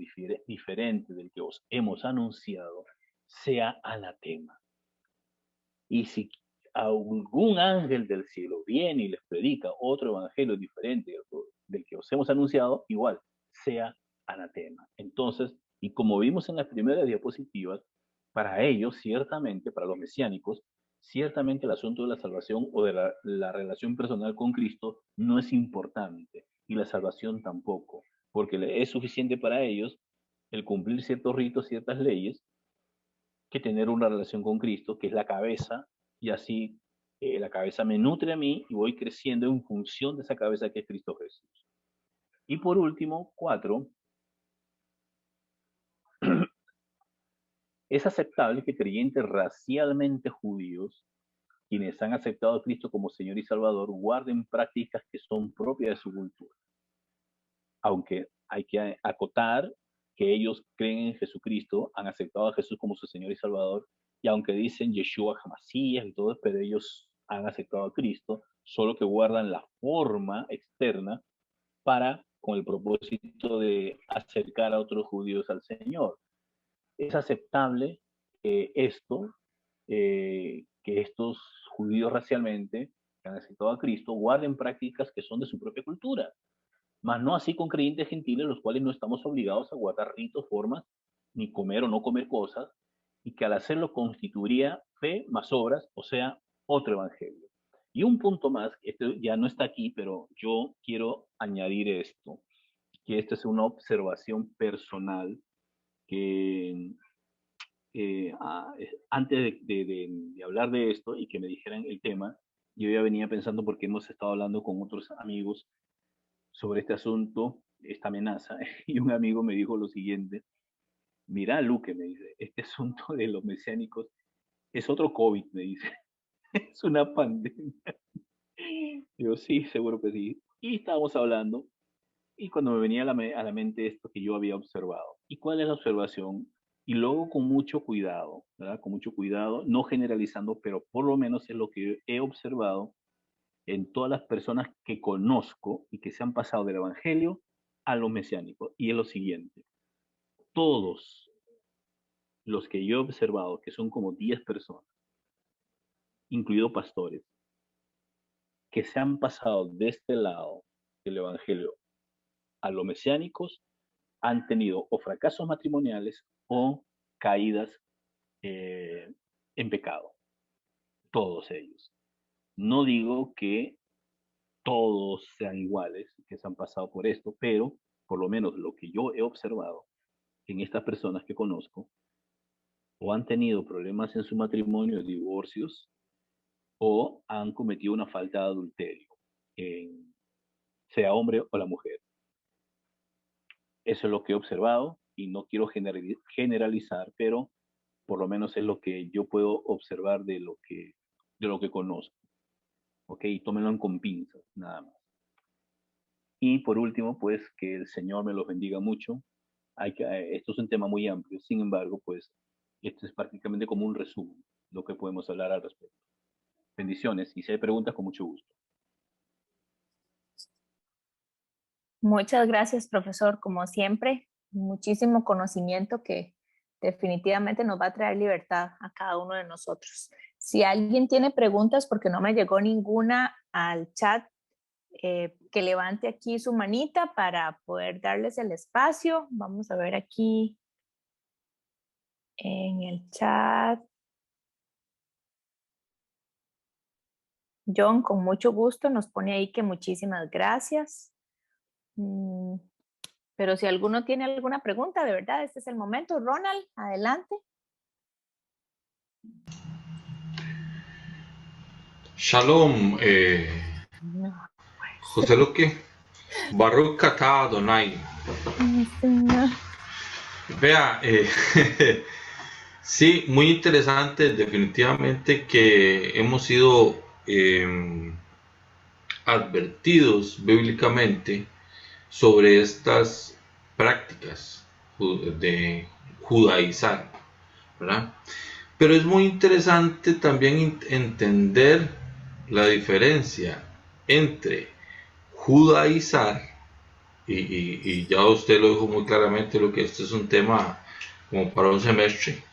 S4: diferente del que os hemos anunciado, sea anatema. Y si algún ángel del cielo viene y les predica otro evangelio diferente del que os hemos anunciado, igual, sea anatema. Entonces, y como vimos en las primeras diapositivas, para ellos, ciertamente, para los mesiánicos, ciertamente el asunto de la salvación o de la relación personal con Cristo no es importante, y la salvación tampoco, porque es suficiente para ellos el cumplir ciertos ritos, ciertas leyes, que tener una relación con Cristo, que es la cabeza, y así la cabeza me nutre a mí y voy creciendo en función de esa cabeza que es Cristo Jesús. Y por último, 4, es aceptable que creyentes racialmente judíos, quienes han aceptado a Cristo como Señor y Salvador, guarden prácticas que son propias de su cultura. Aunque hay que acotar que ellos creen en Jesucristo, han aceptado a Jesús como su Señor y Salvador, y aunque dicen Yeshua Hamasías y todo, pero ellos han aceptado a Cristo, solo que guardan la forma externa para, con el propósito de acercar a otros judíos al Señor. Es aceptable que estos judíos racialmente, que han aceptado a Cristo, guarden prácticas que son de su propia cultura, mas no así con creyentes gentiles, los cuales no estamos obligados a guardar ritos, formas, ni comer o no comer cosas, y que al hacerlo constituiría fe más obras, o sea, otro evangelio. Y un punto más, este ya no está aquí, pero yo quiero añadir esto, que esta es una observación personal que antes de hablar de esto y que me dijeran el tema, yo ya venía pensando porque hemos estado hablando con otros amigos sobre este asunto, esta amenaza, y un amigo me dijo lo siguiente: mira, Luque, me dice, este asunto de los mesiánicos es otro COVID, me dice, es una pandemia. Yo sí, seguro que sí. Y estábamos hablando, y cuando me venía a la mente esto que yo había observado. ¿Y cuál es la observación? Y luego con mucho cuidado, ¿verdad? Con mucho cuidado, no generalizando, pero por lo menos es lo que he observado en todas las personas que conozco y que se han pasado del evangelio a lo mesiánico. Y es lo siguiente: todos los que yo he observado, que son como 10 personas, incluidos pastores, que se han pasado de este lado del evangelio a los mesiánicos, han tenido o fracasos matrimoniales o caídas en pecado. Todos ellos. No digo que todos sean iguales, que se han pasado por esto, pero por lo menos lo que yo he observado en estas personas que conozco, o han tenido problemas en su matrimonio, divorcios, o han cometido una falta de adulterio, sea hombre o la mujer. Eso es lo que he observado y no quiero generalizar, pero por lo menos es lo que yo puedo observar de lo que conozco. ¿Ok? Tómenlo con pinzas, nada más. Y por último, pues que el Señor me los bendiga mucho. Esto es un tema muy amplio, sin embargo, pues esto es prácticamente como un resumen de lo que podemos hablar al respecto. Bendiciones, y si hay preguntas, con mucho gusto.
S3: Muchas gracias, profesor. Como siempre, muchísimo conocimiento que definitivamente nos va a traer libertad a cada uno de nosotros. Si alguien tiene preguntas, porque no me llegó ninguna al chat, que levante aquí su manita para poder darles el espacio. Vamos a ver aquí en el chat. John, con mucho gusto, nos pone ahí que muchísimas gracias. Pero si alguno tiene alguna pregunta, de verdad, este es el momento. Ronald, adelante.
S7: Shalom, José Luque, Baruch Atah Adonai. Vea, sí, muy interesante, definitivamente que hemos sido advertidos bíblicamente sobre estas prácticas de judaizar, ¿verdad? Pero es muy interesante también entender la diferencia entre judaizar, y ya usted lo dijo muy claramente, lo que esto es un tema como para un semestre.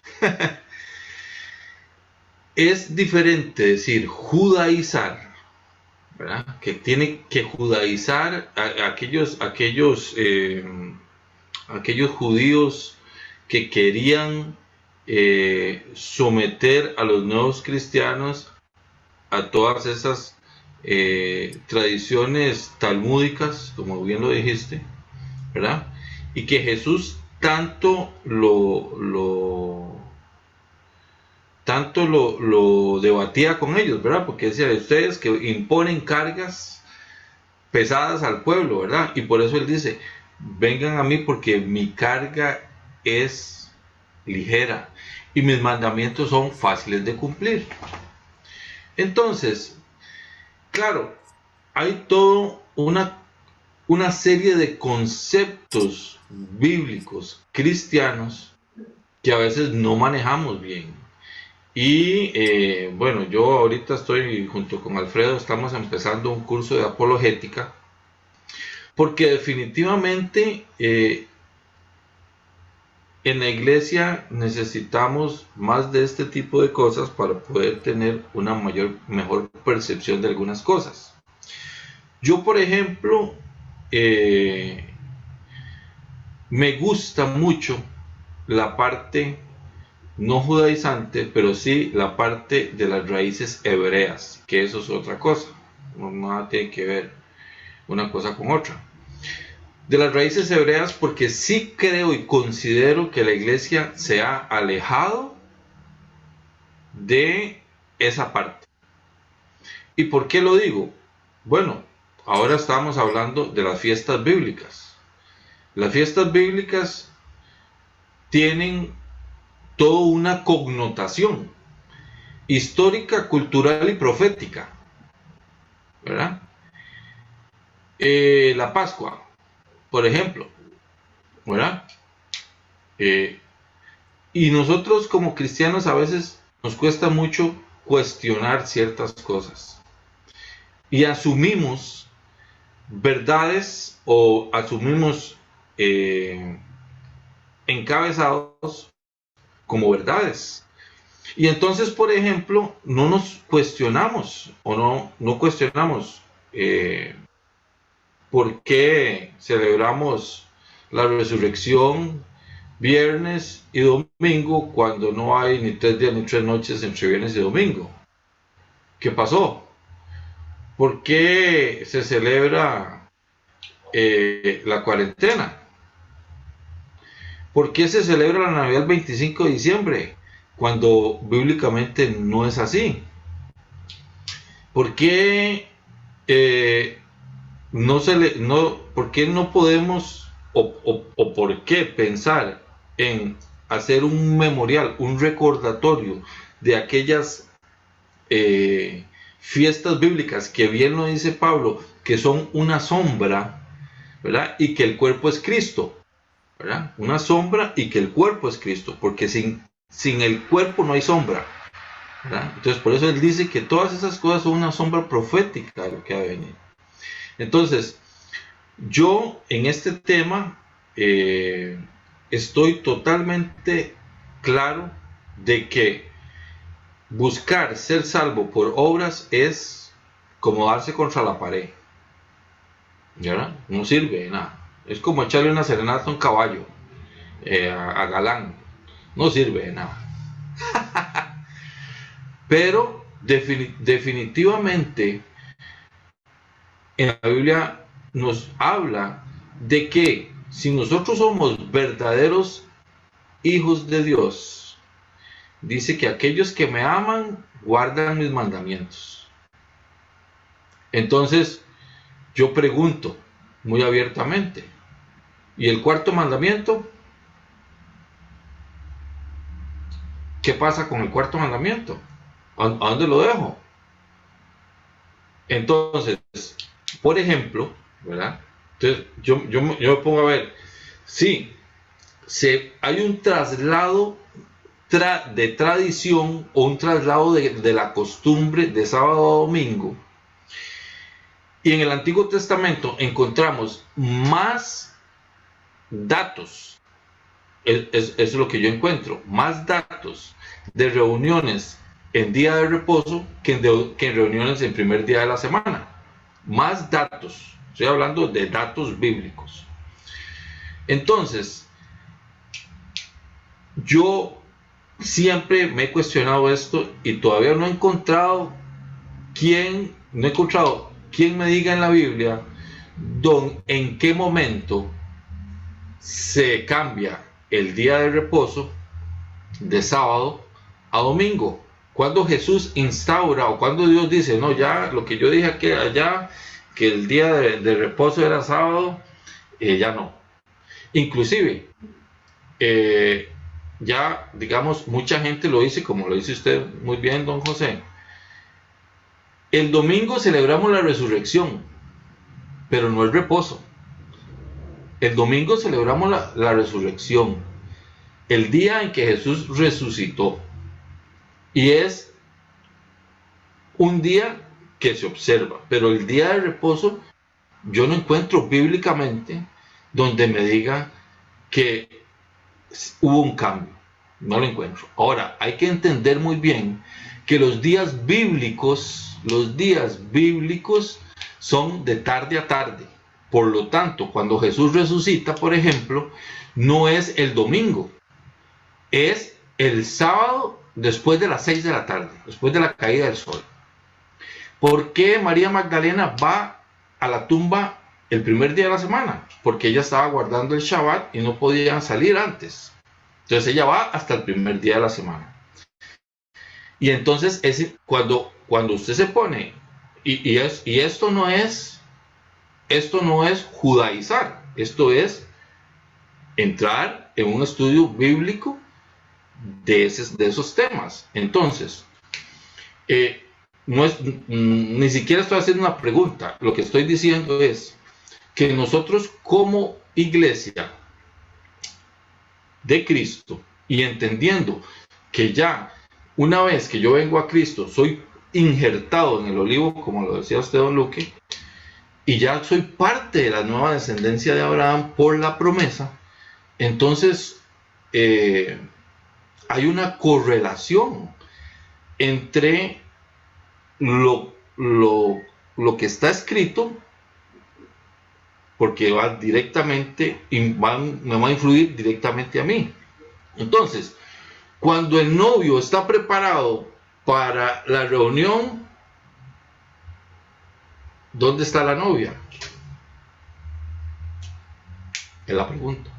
S7: Es diferente decir judaizar, ¿verdad? Que tiene que judaizar a aquellos judíos que querían someter a los nuevos cristianos a todas esas tradiciones talmúdicas, como bien lo dijiste, ¿verdad? Y que Jesús tanto lo debatía con ellos, ¿verdad? Porque decía, ustedes que imponen cargas pesadas al pueblo, ¿verdad? Y por eso él dice, vengan a mí porque mi carga es ligera y mis mandamientos son fáciles de cumplir. Entonces, claro, hay toda una serie de conceptos bíblicos cristianos que a veces no manejamos bien. Y bueno, yo ahorita estoy junto con Alfredo, estamos empezando un curso de apologética, porque definitivamente en la iglesia necesitamos más de este tipo de cosas para poder tener una mejor percepción de algunas cosas. Yo, por ejemplo, me gusta mucho la parte no judaizante, pero sí la parte de las raíces hebreas, que eso es otra cosa, no nada tiene que ver una cosa con otra. De las raíces hebreas, porque sí creo y considero que la iglesia se ha alejado de esa parte. ¿Y por qué lo digo? Bueno, ahora estamos hablando de las fiestas bíblicas. Las fiestas bíblicas tienen toda una connotación histórica, cultural y profética, ¿verdad? La Pascua, por ejemplo, ¿verdad? Y nosotros como cristianos a veces nos cuesta mucho cuestionar ciertas cosas y asumimos verdades o asumimos encabezados como verdades. Y entonces, por ejemplo, no nos cuestionamos o no cuestionamos por qué celebramos la resurrección viernes y domingo cuando no hay ni 3 días ni 3 noches entre viernes y domingo. ¿Qué pasó? ¿Por qué se celebra la cuarentena? ¿Por qué se celebra la Navidad el 25 de diciembre cuando bíblicamente no es así? ¿Por qué por qué no podemos o por qué pensar en hacer un memorial, un recordatorio de aquellas fiestas bíblicas que bien lo dice Pablo, que son una sombra, ¿verdad? Y que el cuerpo es Cristo, ¿verdad? Una sombra y que el cuerpo es Cristo, porque sin el cuerpo no hay sombra, ¿verdad? Entonces por eso él dice que todas esas cosas son una sombra profética de lo que ha venido. Entonces, yo en este tema estoy totalmente claro de que buscar ser salvo por obras es como darse contra la pared, ¿verdad? No sirve de nada. Es como echarle una serenata a un caballo, a Galán. No sirve de nada. Pero definitivamente en la Biblia nos habla de que si nosotros somos verdaderos hijos de Dios, dice que aquellos que me aman guardan mis mandamientos. Entonces, yo pregunto muy abiertamente, ¿y el cuarto mandamiento? ¿Qué pasa con el cuarto mandamiento? ¿A dónde lo dejo? Entonces, por ejemplo, ¿verdad? Entonces, yo me pongo a ver, sí, hay un traslado de tradición o un traslado de la costumbre de sábado a domingo. Y en el Antiguo Testamento encontramos más datos, es lo que yo encuentro, más datos de reuniones en día de reposo que en reuniones en primer día de la semana. Más datos, estoy hablando de datos bíblicos. Entonces, yo siempre me he cuestionado esto y todavía no he encontrado quién me diga en la Biblia en qué momento se cambia el día de reposo de sábado a domingo. Cuando Jesús instaura o cuando Dios dice, no, ya lo que yo dije aquí allá, que el día de reposo era sábado, ya no. Inclusive, ya digamos, mucha gente lo dice, como lo dice usted muy bien, don José. El domingo celebramos la resurrección, pero no el reposo. El domingo celebramos la resurrección, el día en que Jesús resucitó. Y es un día que se observa, pero el día de reposo yo no encuentro bíblicamente donde me diga que hubo un cambio. No lo encuentro. Ahora, hay que entender muy bien que los días bíblicos son de tarde a tarde. Por lo tanto, cuando Jesús resucita, por ejemplo, no es el domingo, es el sábado después de las 6 de la tarde, después de la caída del sol. ¿Por qué María Magdalena va a la tumba el primer día de la semana? Porque ella estaba guardando el Shabbat y no podía salir antes. Entonces ella va hasta el primer día de la semana. Y entonces cuando usted se pone, y esto no es judaizar, esto es entrar en un estudio bíblico de esos temas. Entonces, ni siquiera estoy haciendo una pregunta, lo que estoy diciendo es que nosotros como iglesia de Cristo y entendiendo que ya una vez que yo vengo a Cristo soy injertado en el olivo, como lo decía usted, don Luque, y ya soy parte de la nueva descendencia de Abraham por la promesa, entonces hay una correlación entre lo que está escrito, porque va directamente me va a influir directamente a mí. Entonces, cuando el novio está preparado para la reunión, ¿dónde está la novia? Es la pregunta,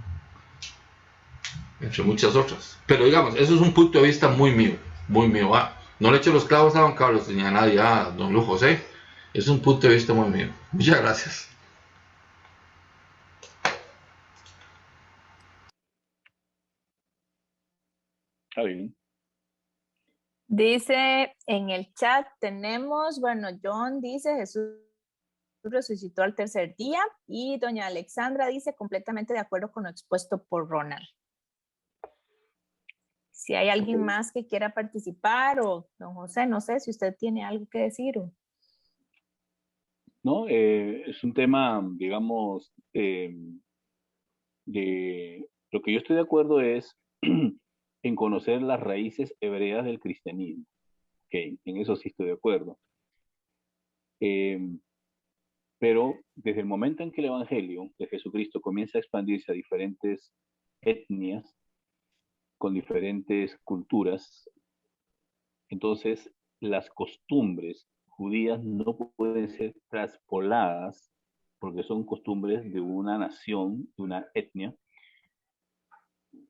S7: entre muchas otras. Pero digamos, eso es un punto de vista muy mío. No le echo los clavos a don Carlos ni a nadie, a don Luis José. Es un punto de vista muy mío. Muchas gracias.
S4: Está bien.
S3: Dice en el chat, tenemos, bueno, John dice, Jesús resucitó al tercer día, y doña Alexandra dice, completamente de acuerdo con lo expuesto por Ronald. Si hay alguien más que quiera participar, o don José, no sé si usted tiene algo que decir.
S4: No, es un tema, digamos, de lo que yo estoy de acuerdo es en conocer las raíces hebreas del cristianismo. Okay, en eso sí estoy de acuerdo. Pero desde el momento en que el Evangelio de Jesucristo comienza a expandirse a diferentes etnias, con diferentes culturas, entonces las costumbres judías no pueden ser traspoladas porque son costumbres de una nación, de una etnia.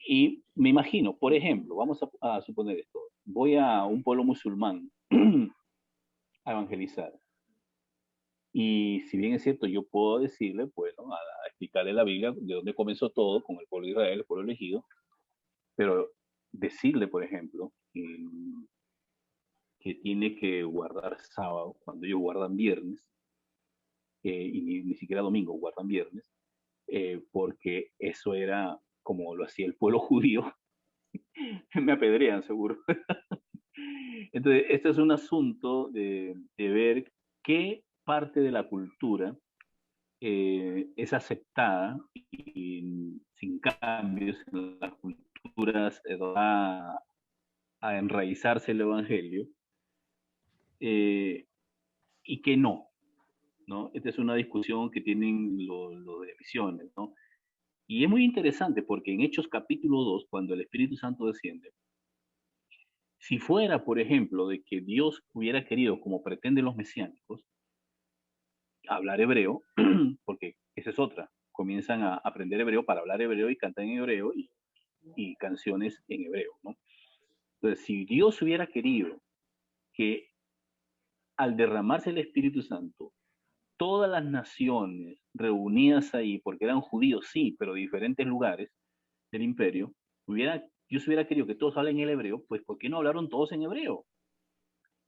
S4: Y me imagino, por ejemplo, vamos a suponer esto, voy a un pueblo musulmán a evangelizar. Y si bien es cierto, yo puedo decirle, bueno, a explicarle la Biblia de dónde comenzó todo con el pueblo de Israel, el pueblo elegido, pero decirle, por ejemplo, que tiene que guardar sábado cuando ellos guardan viernes, y ni siquiera domingo, guardan viernes, porque eso era como lo hacía el pueblo judío, me apedrean seguro. Entonces, este es un asunto de ver qué parte de la cultura es aceptada y sin cambios en las culturas va a enraizarse el evangelio, y que no, ¿no? Esta es una discusión que tienen los de misiones, ¿no? Y es muy interesante porque en Hechos capítulo 2, cuando el Espíritu Santo desciende, si fuera, por ejemplo, de que Dios hubiera querido, como pretenden los mesiánicos, hablar hebreo, porque esa es otra, comienzan a aprender hebreo para hablar hebreo y cantar en hebreo y canciones en hebreo, ¿no? Entonces, si Dios hubiera querido que al derramarse el Espíritu Santo, todas las naciones reunidas ahí, porque eran judíos, sí, pero de diferentes lugares del imperio, Dios hubiera querido que todos hablen el hebreo, pues ¿por qué no hablaron todos en hebreo?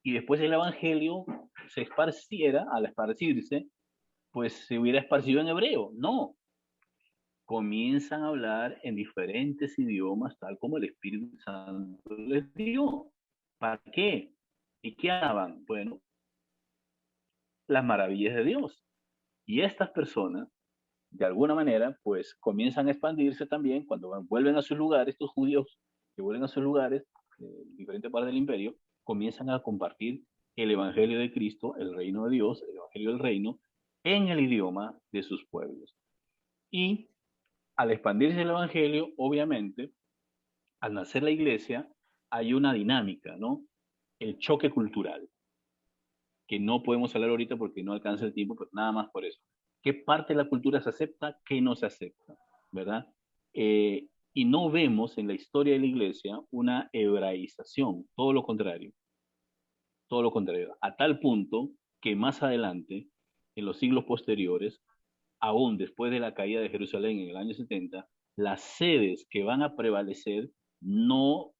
S4: Y después el evangelio se esparciera, al esparcirse, pues se hubiera esparcido en hebreo. No, comienzan a hablar en diferentes idiomas, tal como el Espíritu Santo les dio. ¿Para qué? ¿Y qué hablan? Bueno, las maravillas de Dios. Y estas personas, de alguna manera, pues comienzan a expandirse también cuando vuelven a sus lugares, estos judíos que vuelven a sus lugares, diferentes partes del imperio, comienzan a compartir el Evangelio de Cristo, el reino de Dios, el Evangelio del reino, en el idioma de sus pueblos. Y al expandirse el Evangelio, obviamente, al nacer la iglesia, hay una dinámica, ¿no? El choque cultural, que no podemos hablar ahorita porque no alcanza el tiempo, pero nada más por eso. ¿Qué parte de la cultura se acepta? ¿Qué no se acepta? ¿Verdad? Y no vemos en la historia de la iglesia una hebraización, todo lo contrario, a tal punto que más adelante, en los siglos posteriores, aún después de la caída de Jerusalén en el año 70, las sedes que van a prevalecer no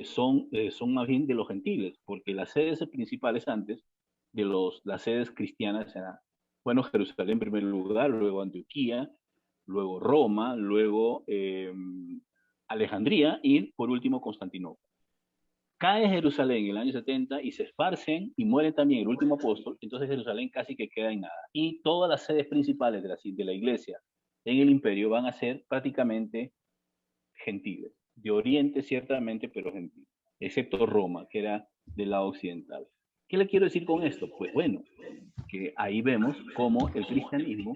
S4: son más bien de los gentiles, porque las sedes principales antes de las sedes cristianas eran, bueno, Jerusalén en primer lugar, luego Antioquía, luego Roma, luego Alejandría y por último Constantinopla. Cae Jerusalén en el año 70 y se esparcen y muere también el último apóstol, entonces Jerusalén casi que queda en nada. Y todas las sedes principales de la iglesia en el imperio van a ser prácticamente gentiles, de Oriente ciertamente, pero gentiles, excepto Roma, que era del lado occidental. ¿Qué le quiero decir con esto? Pues bueno, que ahí vemos cómo el cristianismo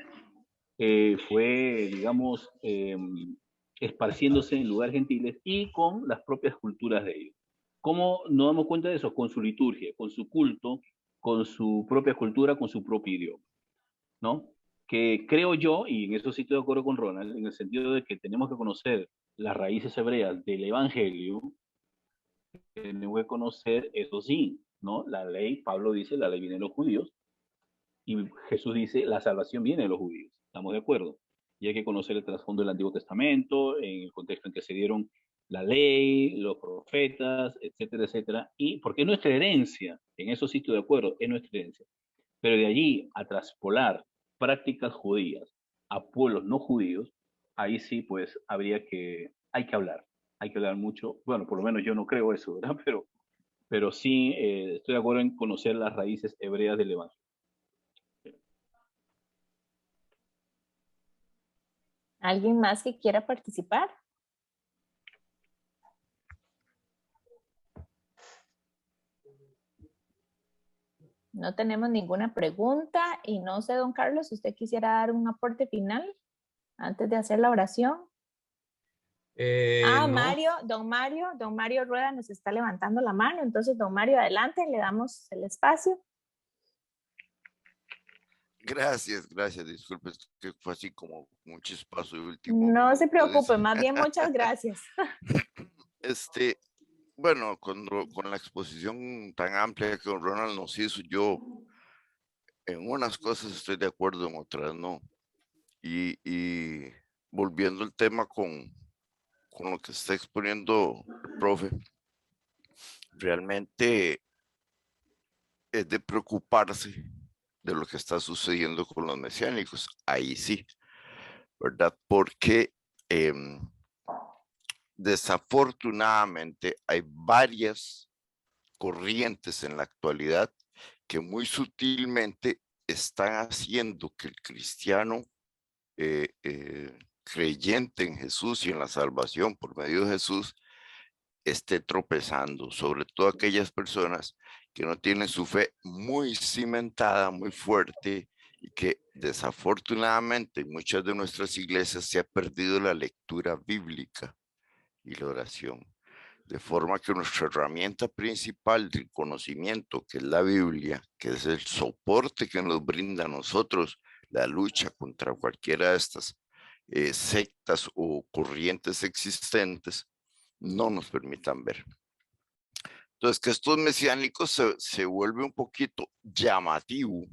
S4: fue, digamos, esparciéndose en lugares gentiles y con las propias culturas de ellos. ¿Cómo nos damos cuenta de eso? Con su liturgia, con su culto, con su propia cultura, con su propio idioma, ¿no? Que creo yo, y en eso sí estoy de acuerdo con Ronald, en el sentido de que tenemos que conocer las raíces hebreas del Evangelio, tenemos que conocer, eso sí, ¿no? La ley, Pablo dice, la ley viene de los judíos, y Jesús dice, la salvación viene de los judíos. ¿Estamos de acuerdo? Y hay que conocer el trasfondo del Antiguo Testamento, en el contexto en que se dieron la ley, los profetas, etcétera, etcétera. Y porque es nuestra herencia, en eso sí estoy de acuerdo, es nuestra herencia. Pero de allí a traspolar prácticas judías a pueblos no judíos, ahí sí, pues hay que hablar mucho. Bueno, por lo menos yo no creo eso, ¿verdad? Pero sí estoy de acuerdo en conocer las raíces hebreas del Evangelio.
S3: ¿Alguien más que quiera participar? No tenemos ninguna pregunta y no sé, don Carlos, si usted quisiera dar un aporte final antes de hacer la oración.
S2: No.
S3: Don Mario Rueda nos está levantando la mano. Entonces, don Mario, adelante, le damos el espacio.
S6: Gracias. Disculpe, es que fue así como un chispazo de último
S3: No se
S6: minuto,
S3: preocupe,
S6: dice.
S3: más bien muchas gracias.
S6: Bueno, con la exposición tan amplia que don Ronald nos hizo, yo en unas cosas estoy de acuerdo, en otras no. Y volviendo al tema con lo que está exponiendo el profe, realmente es de preocuparse de lo que está sucediendo con los mesiánicos. Ahí sí, ¿verdad? Porque desafortunadamente hay varias corrientes en la actualidad que muy sutilmente están haciendo que el cristiano creyente en Jesús y en la salvación por medio de Jesús esté tropezando, sobre todo aquellas personas que no tienen su fe muy cimentada, muy fuerte, y que desafortunadamente en muchas de nuestras iglesias se ha perdido la lectura bíblica y la oración. De forma que nuestra herramienta principal del conocimiento, que es la Biblia, que es el soporte que nos brinda a nosotros la lucha contra cualquiera de estas sectas o corrientes existentes, no nos permitan ver. Entonces, que estos mesiánicos se vuelve un poquito llamativo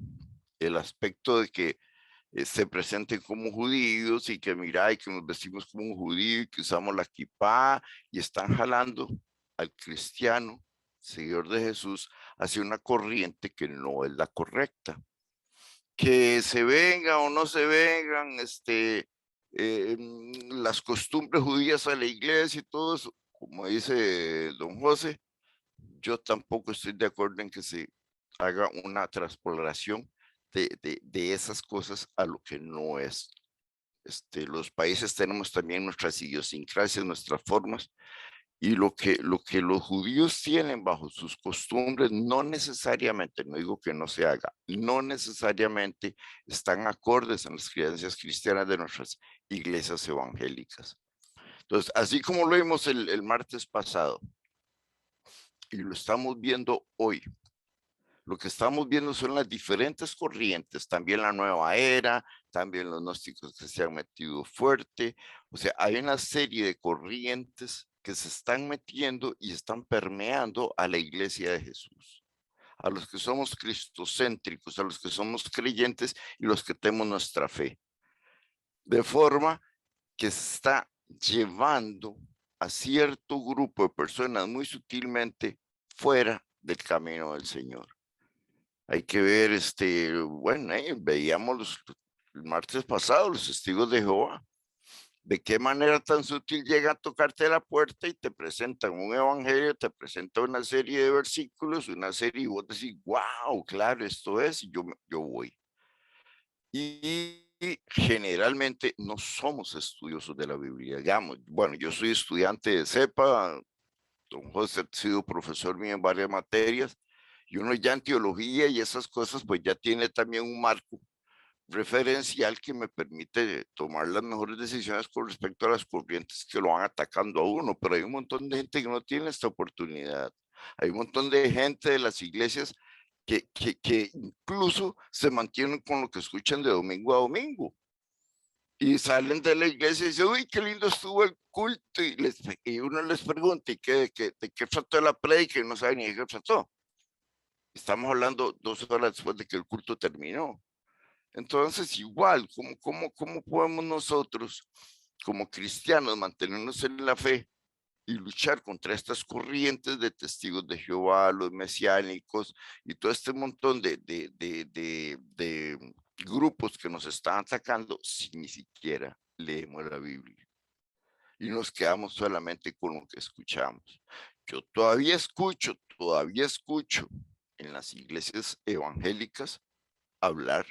S6: el aspecto de que se presenten como judíos y que mira, y que nos vestimos como un judío y que usamos la kipá, y están jalando al cristiano, seguidor de Jesús, hacia una corriente que no es la correcta. Que se vengan o no se vengan las costumbres judías a la iglesia y todo eso, como dice don José, yo tampoco estoy de acuerdo en que se haga una transpolación de esas cosas a lo que no es. Los países tenemos también nuestras idiosincrasias, nuestras formas, y lo que los judíos tienen bajo sus costumbres no necesariamente, no digo que no se haga, no necesariamente están acordes a las creencias cristianas de nuestras iglesias evangélicas. Entonces, así como lo vimos el martes pasado y lo estamos viendo hoy, lo que estamos viendo son las diferentes corrientes, también la nueva era, también los gnósticos que se han metido fuerte. O sea, hay una serie de corrientes que se están metiendo y están permeando a la iglesia de Jesús. A los que somos cristocéntricos, a los que somos creyentes y los que tenemos nuestra fe. De forma que se está llevando a cierto grupo de personas muy sutilmente fuera del camino del Señor. Hay que ver, bueno, veíamos el martes pasado los testigos de Jehová. De qué manera tan sutil llegan a tocarte la puerta y te presentan un evangelio, te presentan una serie de versículos, una serie, y vos decís, wow, claro, esto es, y yo voy. Y generalmente no somos estudiosos de la Biblia, digamos. Bueno, yo soy estudiante de CEPA, don José ha sido profesor mío en varias materias, y uno ya en teología y esas cosas, pues ya tiene también un marco referencial que me permite tomar las mejores decisiones con respecto a las corrientes que lo van atacando a uno, pero hay un montón de gente que no tiene esta oportunidad. Hay un montón de gente de las iglesias que incluso se mantienen con lo que escuchan de domingo a domingo. Y salen de la iglesia y dicen, uy, qué lindo estuvo el culto. Y uno les pregunta, ¿y de qué trató la prédica? Y no saben ni de qué trató. Estamos hablando 2 horas después de que el culto terminó. Entonces, igual, ¿cómo podemos nosotros, como cristianos, mantenernos en la fe y luchar contra estas corrientes de testigos de Jehová, los mesiánicos y todo este montón de grupos que nos están atacando si ni siquiera leemos la Biblia? Y nos quedamos solamente con lo que escuchamos. Yo todavía escucho en las iglesias evangélicas hablar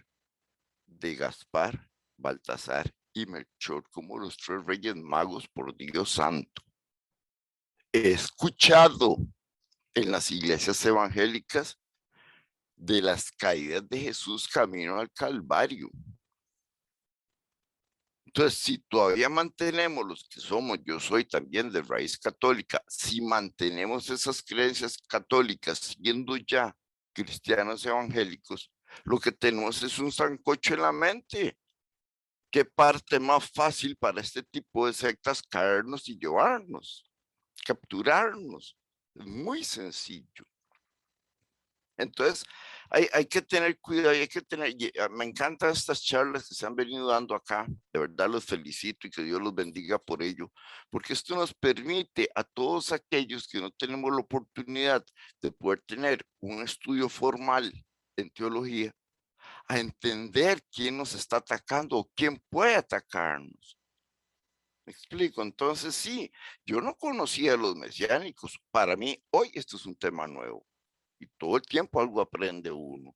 S6: de Gaspar, Baltasar y Melchor como los 3 reyes magos, por Dios santo. He escuchado en las iglesias evangélicas de las caídas de Jesús camino al Calvario. Entonces, si todavía mantenemos los que somos, yo soy también de raíz católica, si mantenemos esas creencias católicas siendo ya cristianos evangélicos, lo que tenemos es un sancocho en la mente. ¿Qué parte más fácil para este tipo de sectas caernos y llevarnos, capturarnos? Es muy sencillo. Entonces, hay que tener cuidado y hay que tener, me encantan estas charlas que se han venido dando acá, de verdad los felicito y que Dios los bendiga por ello, porque esto nos permite a todos aquellos que no tenemos la oportunidad de poder tener un estudio formal en teología, a entender quién nos está atacando o quién puede atacarnos. ¿Me explico? Entonces sí, yo no conocía a los mesiánicos, para mí hoy esto es un tema nuevo. Y todo el tiempo algo aprende uno.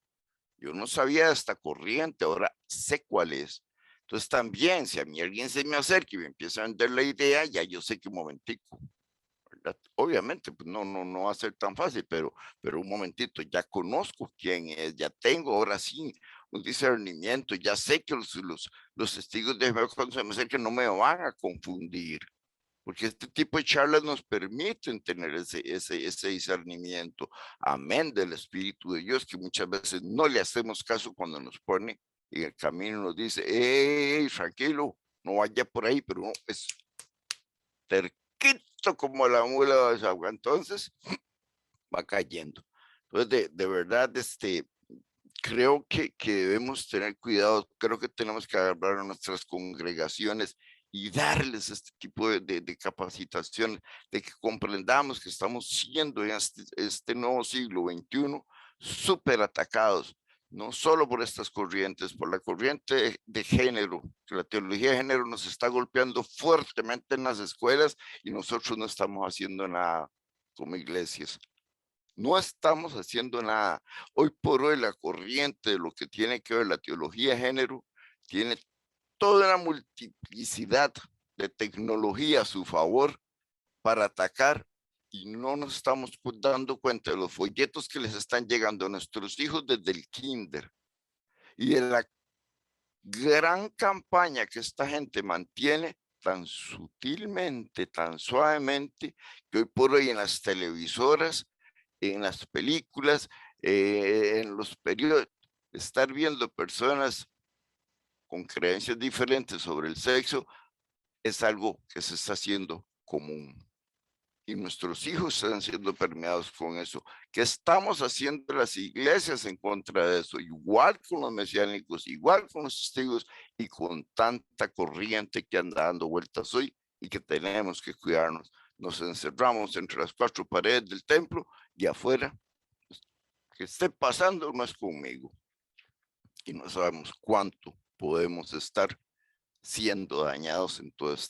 S6: Yo no sabía de esta corriente, ahora sé cuál es. Entonces también, si a mí alguien se me acerca y me empieza a vender la idea, ya yo sé que un momentico, ¿verdad? Obviamente, pues no va a ser tan fácil, pero un momentito, ya conozco quién es, ya tengo ahora sí un discernimiento, ya sé que los testigos de Jehová cuando se me acerquen no me van a confundir. Porque este tipo de charlas nos permiten tener ese discernimiento, amén, del Espíritu de Dios, que muchas veces no le hacemos caso cuando nos pone en el camino y nos dice, hey, tranquilo, no vaya por ahí, pero uno es terquito como la mula de desagua, entonces va cayendo. Entonces, de verdad, creo que debemos tener cuidado, creo que tenemos que hablar a nuestras congregaciones y darles este tipo de capacitación, de que comprendamos que estamos siendo en este nuevo siglo XXI súper atacados, no solo por estas corrientes, por la corriente de género, que la teología de género nos está golpeando fuertemente en las escuelas y nosotros no estamos haciendo nada como iglesias. No estamos haciendo nada. Hoy por hoy la corriente de lo que tiene que ver la teología de género tiene toda una multiplicidad de tecnología a su favor para atacar y no nos estamos dando cuenta de los folletos que les están llegando a nuestros hijos desde el kinder y de la gran campaña que esta gente mantiene tan sutilmente, tan suavemente, que hoy por hoy en las televisoras, en las películas, en los periódicos, estar viendo personas con creencias diferentes sobre el sexo es algo que se está haciendo común. Y nuestros hijos están siendo permeados con eso. ¿Qué estamos haciendo las iglesias en contra de eso? Igual con los mesiánicos, igual con los testigos y con tanta corriente que anda dando vueltas hoy y que tenemos que cuidarnos. Nos encerramos entre las cuatro paredes del templo y afuera. Que esté pasando no es conmigo. Y no sabemos cuánto podemos estar siendo dañados en todas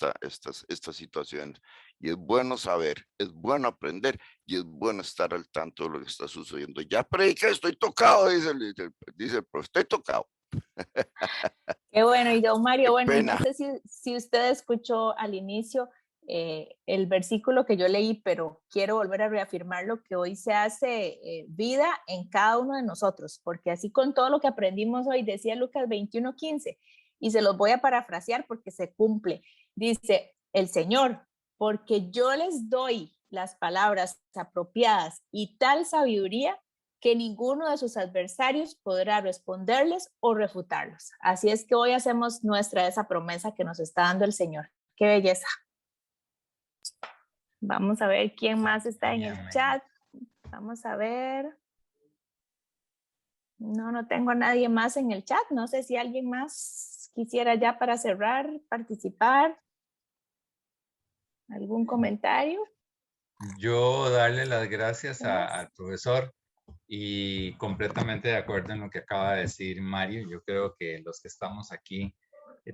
S6: estas situaciones. Y es bueno saber, es bueno aprender y es bueno estar al tanto de lo que está sucediendo. Ya prediqué, estoy tocado, dice el profe, estoy tocado.
S3: Qué bueno, y don Mario, bueno,
S6: pena.
S3: no sé si usted escuchó al inicio el versículo que yo leí, pero quiero volver a reafirmarlo, que hoy se hace vida en cada uno de nosotros, porque así con todo lo que aprendimos hoy, decía Lucas 21:15, y se los voy a parafrasear porque se cumple. Dice el Señor, porque yo les doy las palabras apropiadas y tal sabiduría que ninguno de sus adversarios podrá responderles o refutarlos. Así es que hoy hacemos nuestra esa promesa que nos está dando el Señor. ¡Qué belleza! Vamos a ver quién más está en el chat. Vamos a ver. No tengo a nadie más en el chat. No sé si alguien más quisiera ya para cerrar, participar. ¿Algún comentario?
S2: Yo darle las gracias al profesor y completamente de acuerdo en lo que acaba de decir Mario. Yo creo que los que estamos aquí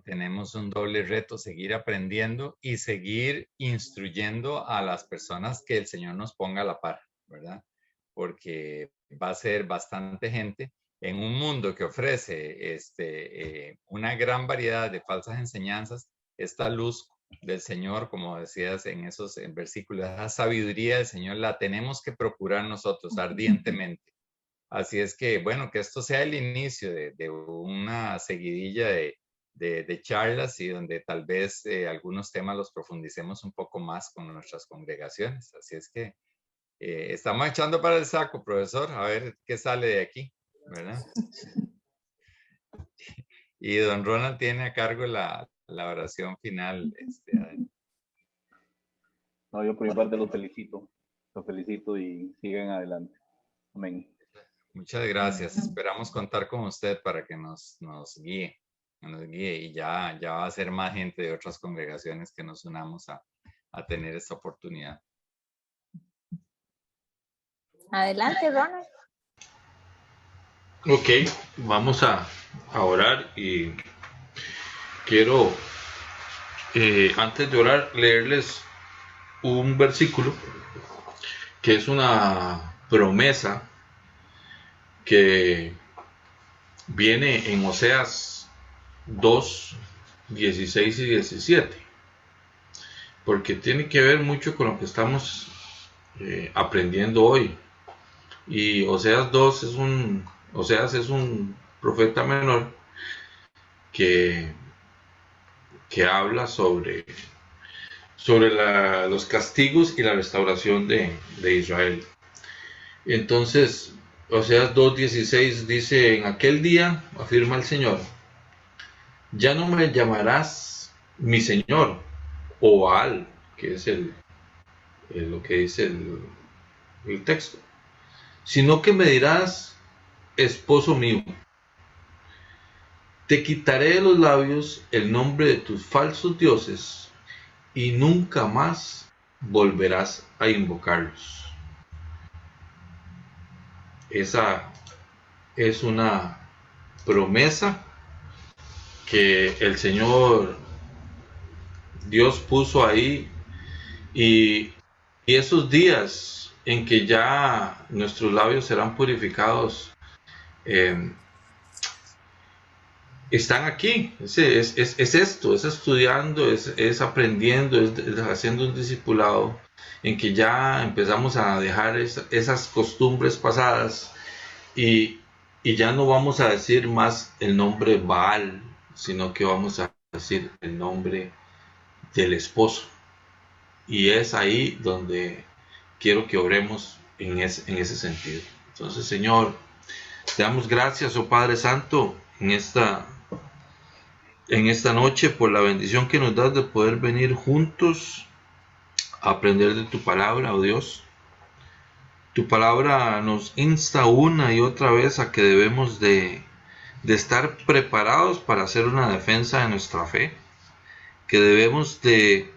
S2: tenemos un doble reto, seguir aprendiendo y seguir instruyendo a las personas que el Señor nos ponga a la par, ¿verdad? Porque va a ser bastante gente en un mundo que ofrece una gran variedad de falsas enseñanzas. Esta luz del Señor, como decías en esos versículos, esa sabiduría del Señor la tenemos que procurar nosotros ardientemente. Así es que, bueno, que esto sea el inicio de una seguidilla de de charlas y donde tal vez algunos temas los profundicemos un poco más con nuestras congregaciones. Así es que estamos echando para el saco, profesor, a ver qué sale de aquí, ¿verdad? Y don Ronald tiene a cargo la oración final.
S4: No, yo por mi parte los felicito y sigan adelante. Amén.
S2: Muchas gracias. Esperamos contar con usted para que nos guíe y ya va a ser más gente de otras congregaciones que nos unamos a tener esta oportunidad.
S3: Adelante, Ronald.
S7: Ok, vamos a orar y quiero, antes de orar, leerles un versículo que es una promesa que viene en Oseas 2, 16 y 17, porque tiene que ver mucho con lo que estamos aprendiendo hoy. Y Oseas es un profeta menor que habla sobre los castigos y la restauración de Israel. Entonces, Oseas 2:16 dice: en aquel día, afirma el Señor, ya no me llamarás mi Señor, o Baal, que es lo que dice el texto, sino que me dirás, esposo mío. Te quitaré de los labios el nombre de tus falsos dioses, y nunca más volverás a invocarlos. Esa es una promesa que el Señor Dios puso ahí, y esos días en que ya nuestros labios serán purificados están aquí. Es esto, es estudiando, es aprendiendo, es haciendo un discipulado en que ya empezamos a dejar esas costumbres pasadas y ya no vamos a decir más el nombre Baal, sino que vamos a decir el nombre del esposo. Y es ahí donde quiero que oremos en ese sentido. Entonces, Señor, te damos gracias, oh Padre Santo, en esta noche por la bendición que nos das de poder venir juntos a aprender de tu palabra, oh Dios. Tu palabra nos insta una y otra vez a que debemos de estar preparados para hacer una defensa de nuestra fe, que debemos de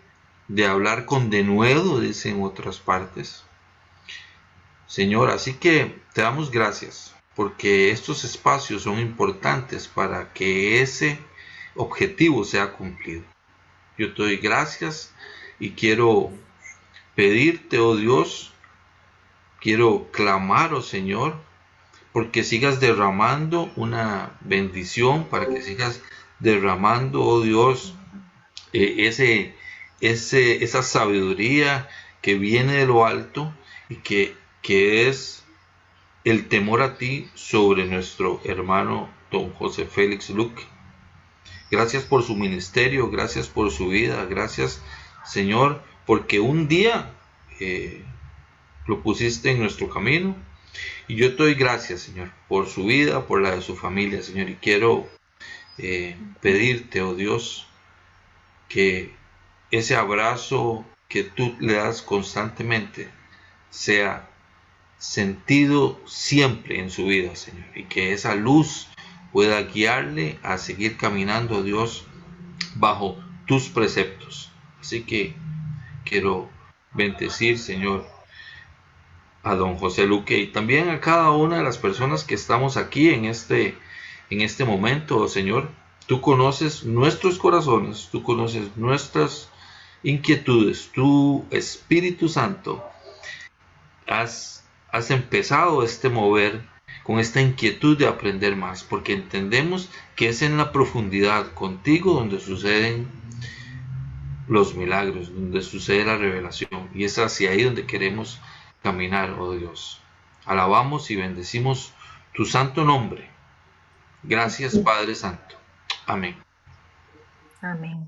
S7: hablar con denuedo, dicen otras partes. Señor, así que te damos gracias porque estos espacios son importantes para que ese objetivo sea cumplido. Yo te doy gracias y quiero pedirte, oh Dios, quiero clamar, oh Señor, porque sigas derramando una bendición, para que sigas derramando, oh Dios, esa sabiduría que viene de lo alto y que es el temor a ti sobre nuestro hermano don José Félix Luque. Gracias por su ministerio, gracias por su vida, gracias, Señor, porque un día lo pusiste en nuestro camino. Y yo te doy gracias, Señor, por su vida, por la de su familia, Señor. Y quiero pedirte, oh Dios, que ese abrazo que tú le das constantemente sea sentido siempre en su vida, Señor. Y que esa luz pueda guiarle a seguir caminando, oh Dios, bajo tus preceptos. Así que quiero bendecir, Señor, a don José Luque y también a cada una de las personas que estamos aquí en este momento, oh Señor. Tú conoces nuestros corazones, tú conoces nuestras inquietudes. Tu Espíritu Santo has empezado este mover con esta inquietud de aprender más, porque entendemos que es en la profundidad contigo donde suceden los milagros, donde sucede la revelación, y es hacia ahí donde queremos caminar, oh Dios. Alabamos y bendecimos tu santo nombre. Gracias, Padre Santo. Amén.
S3: Amén.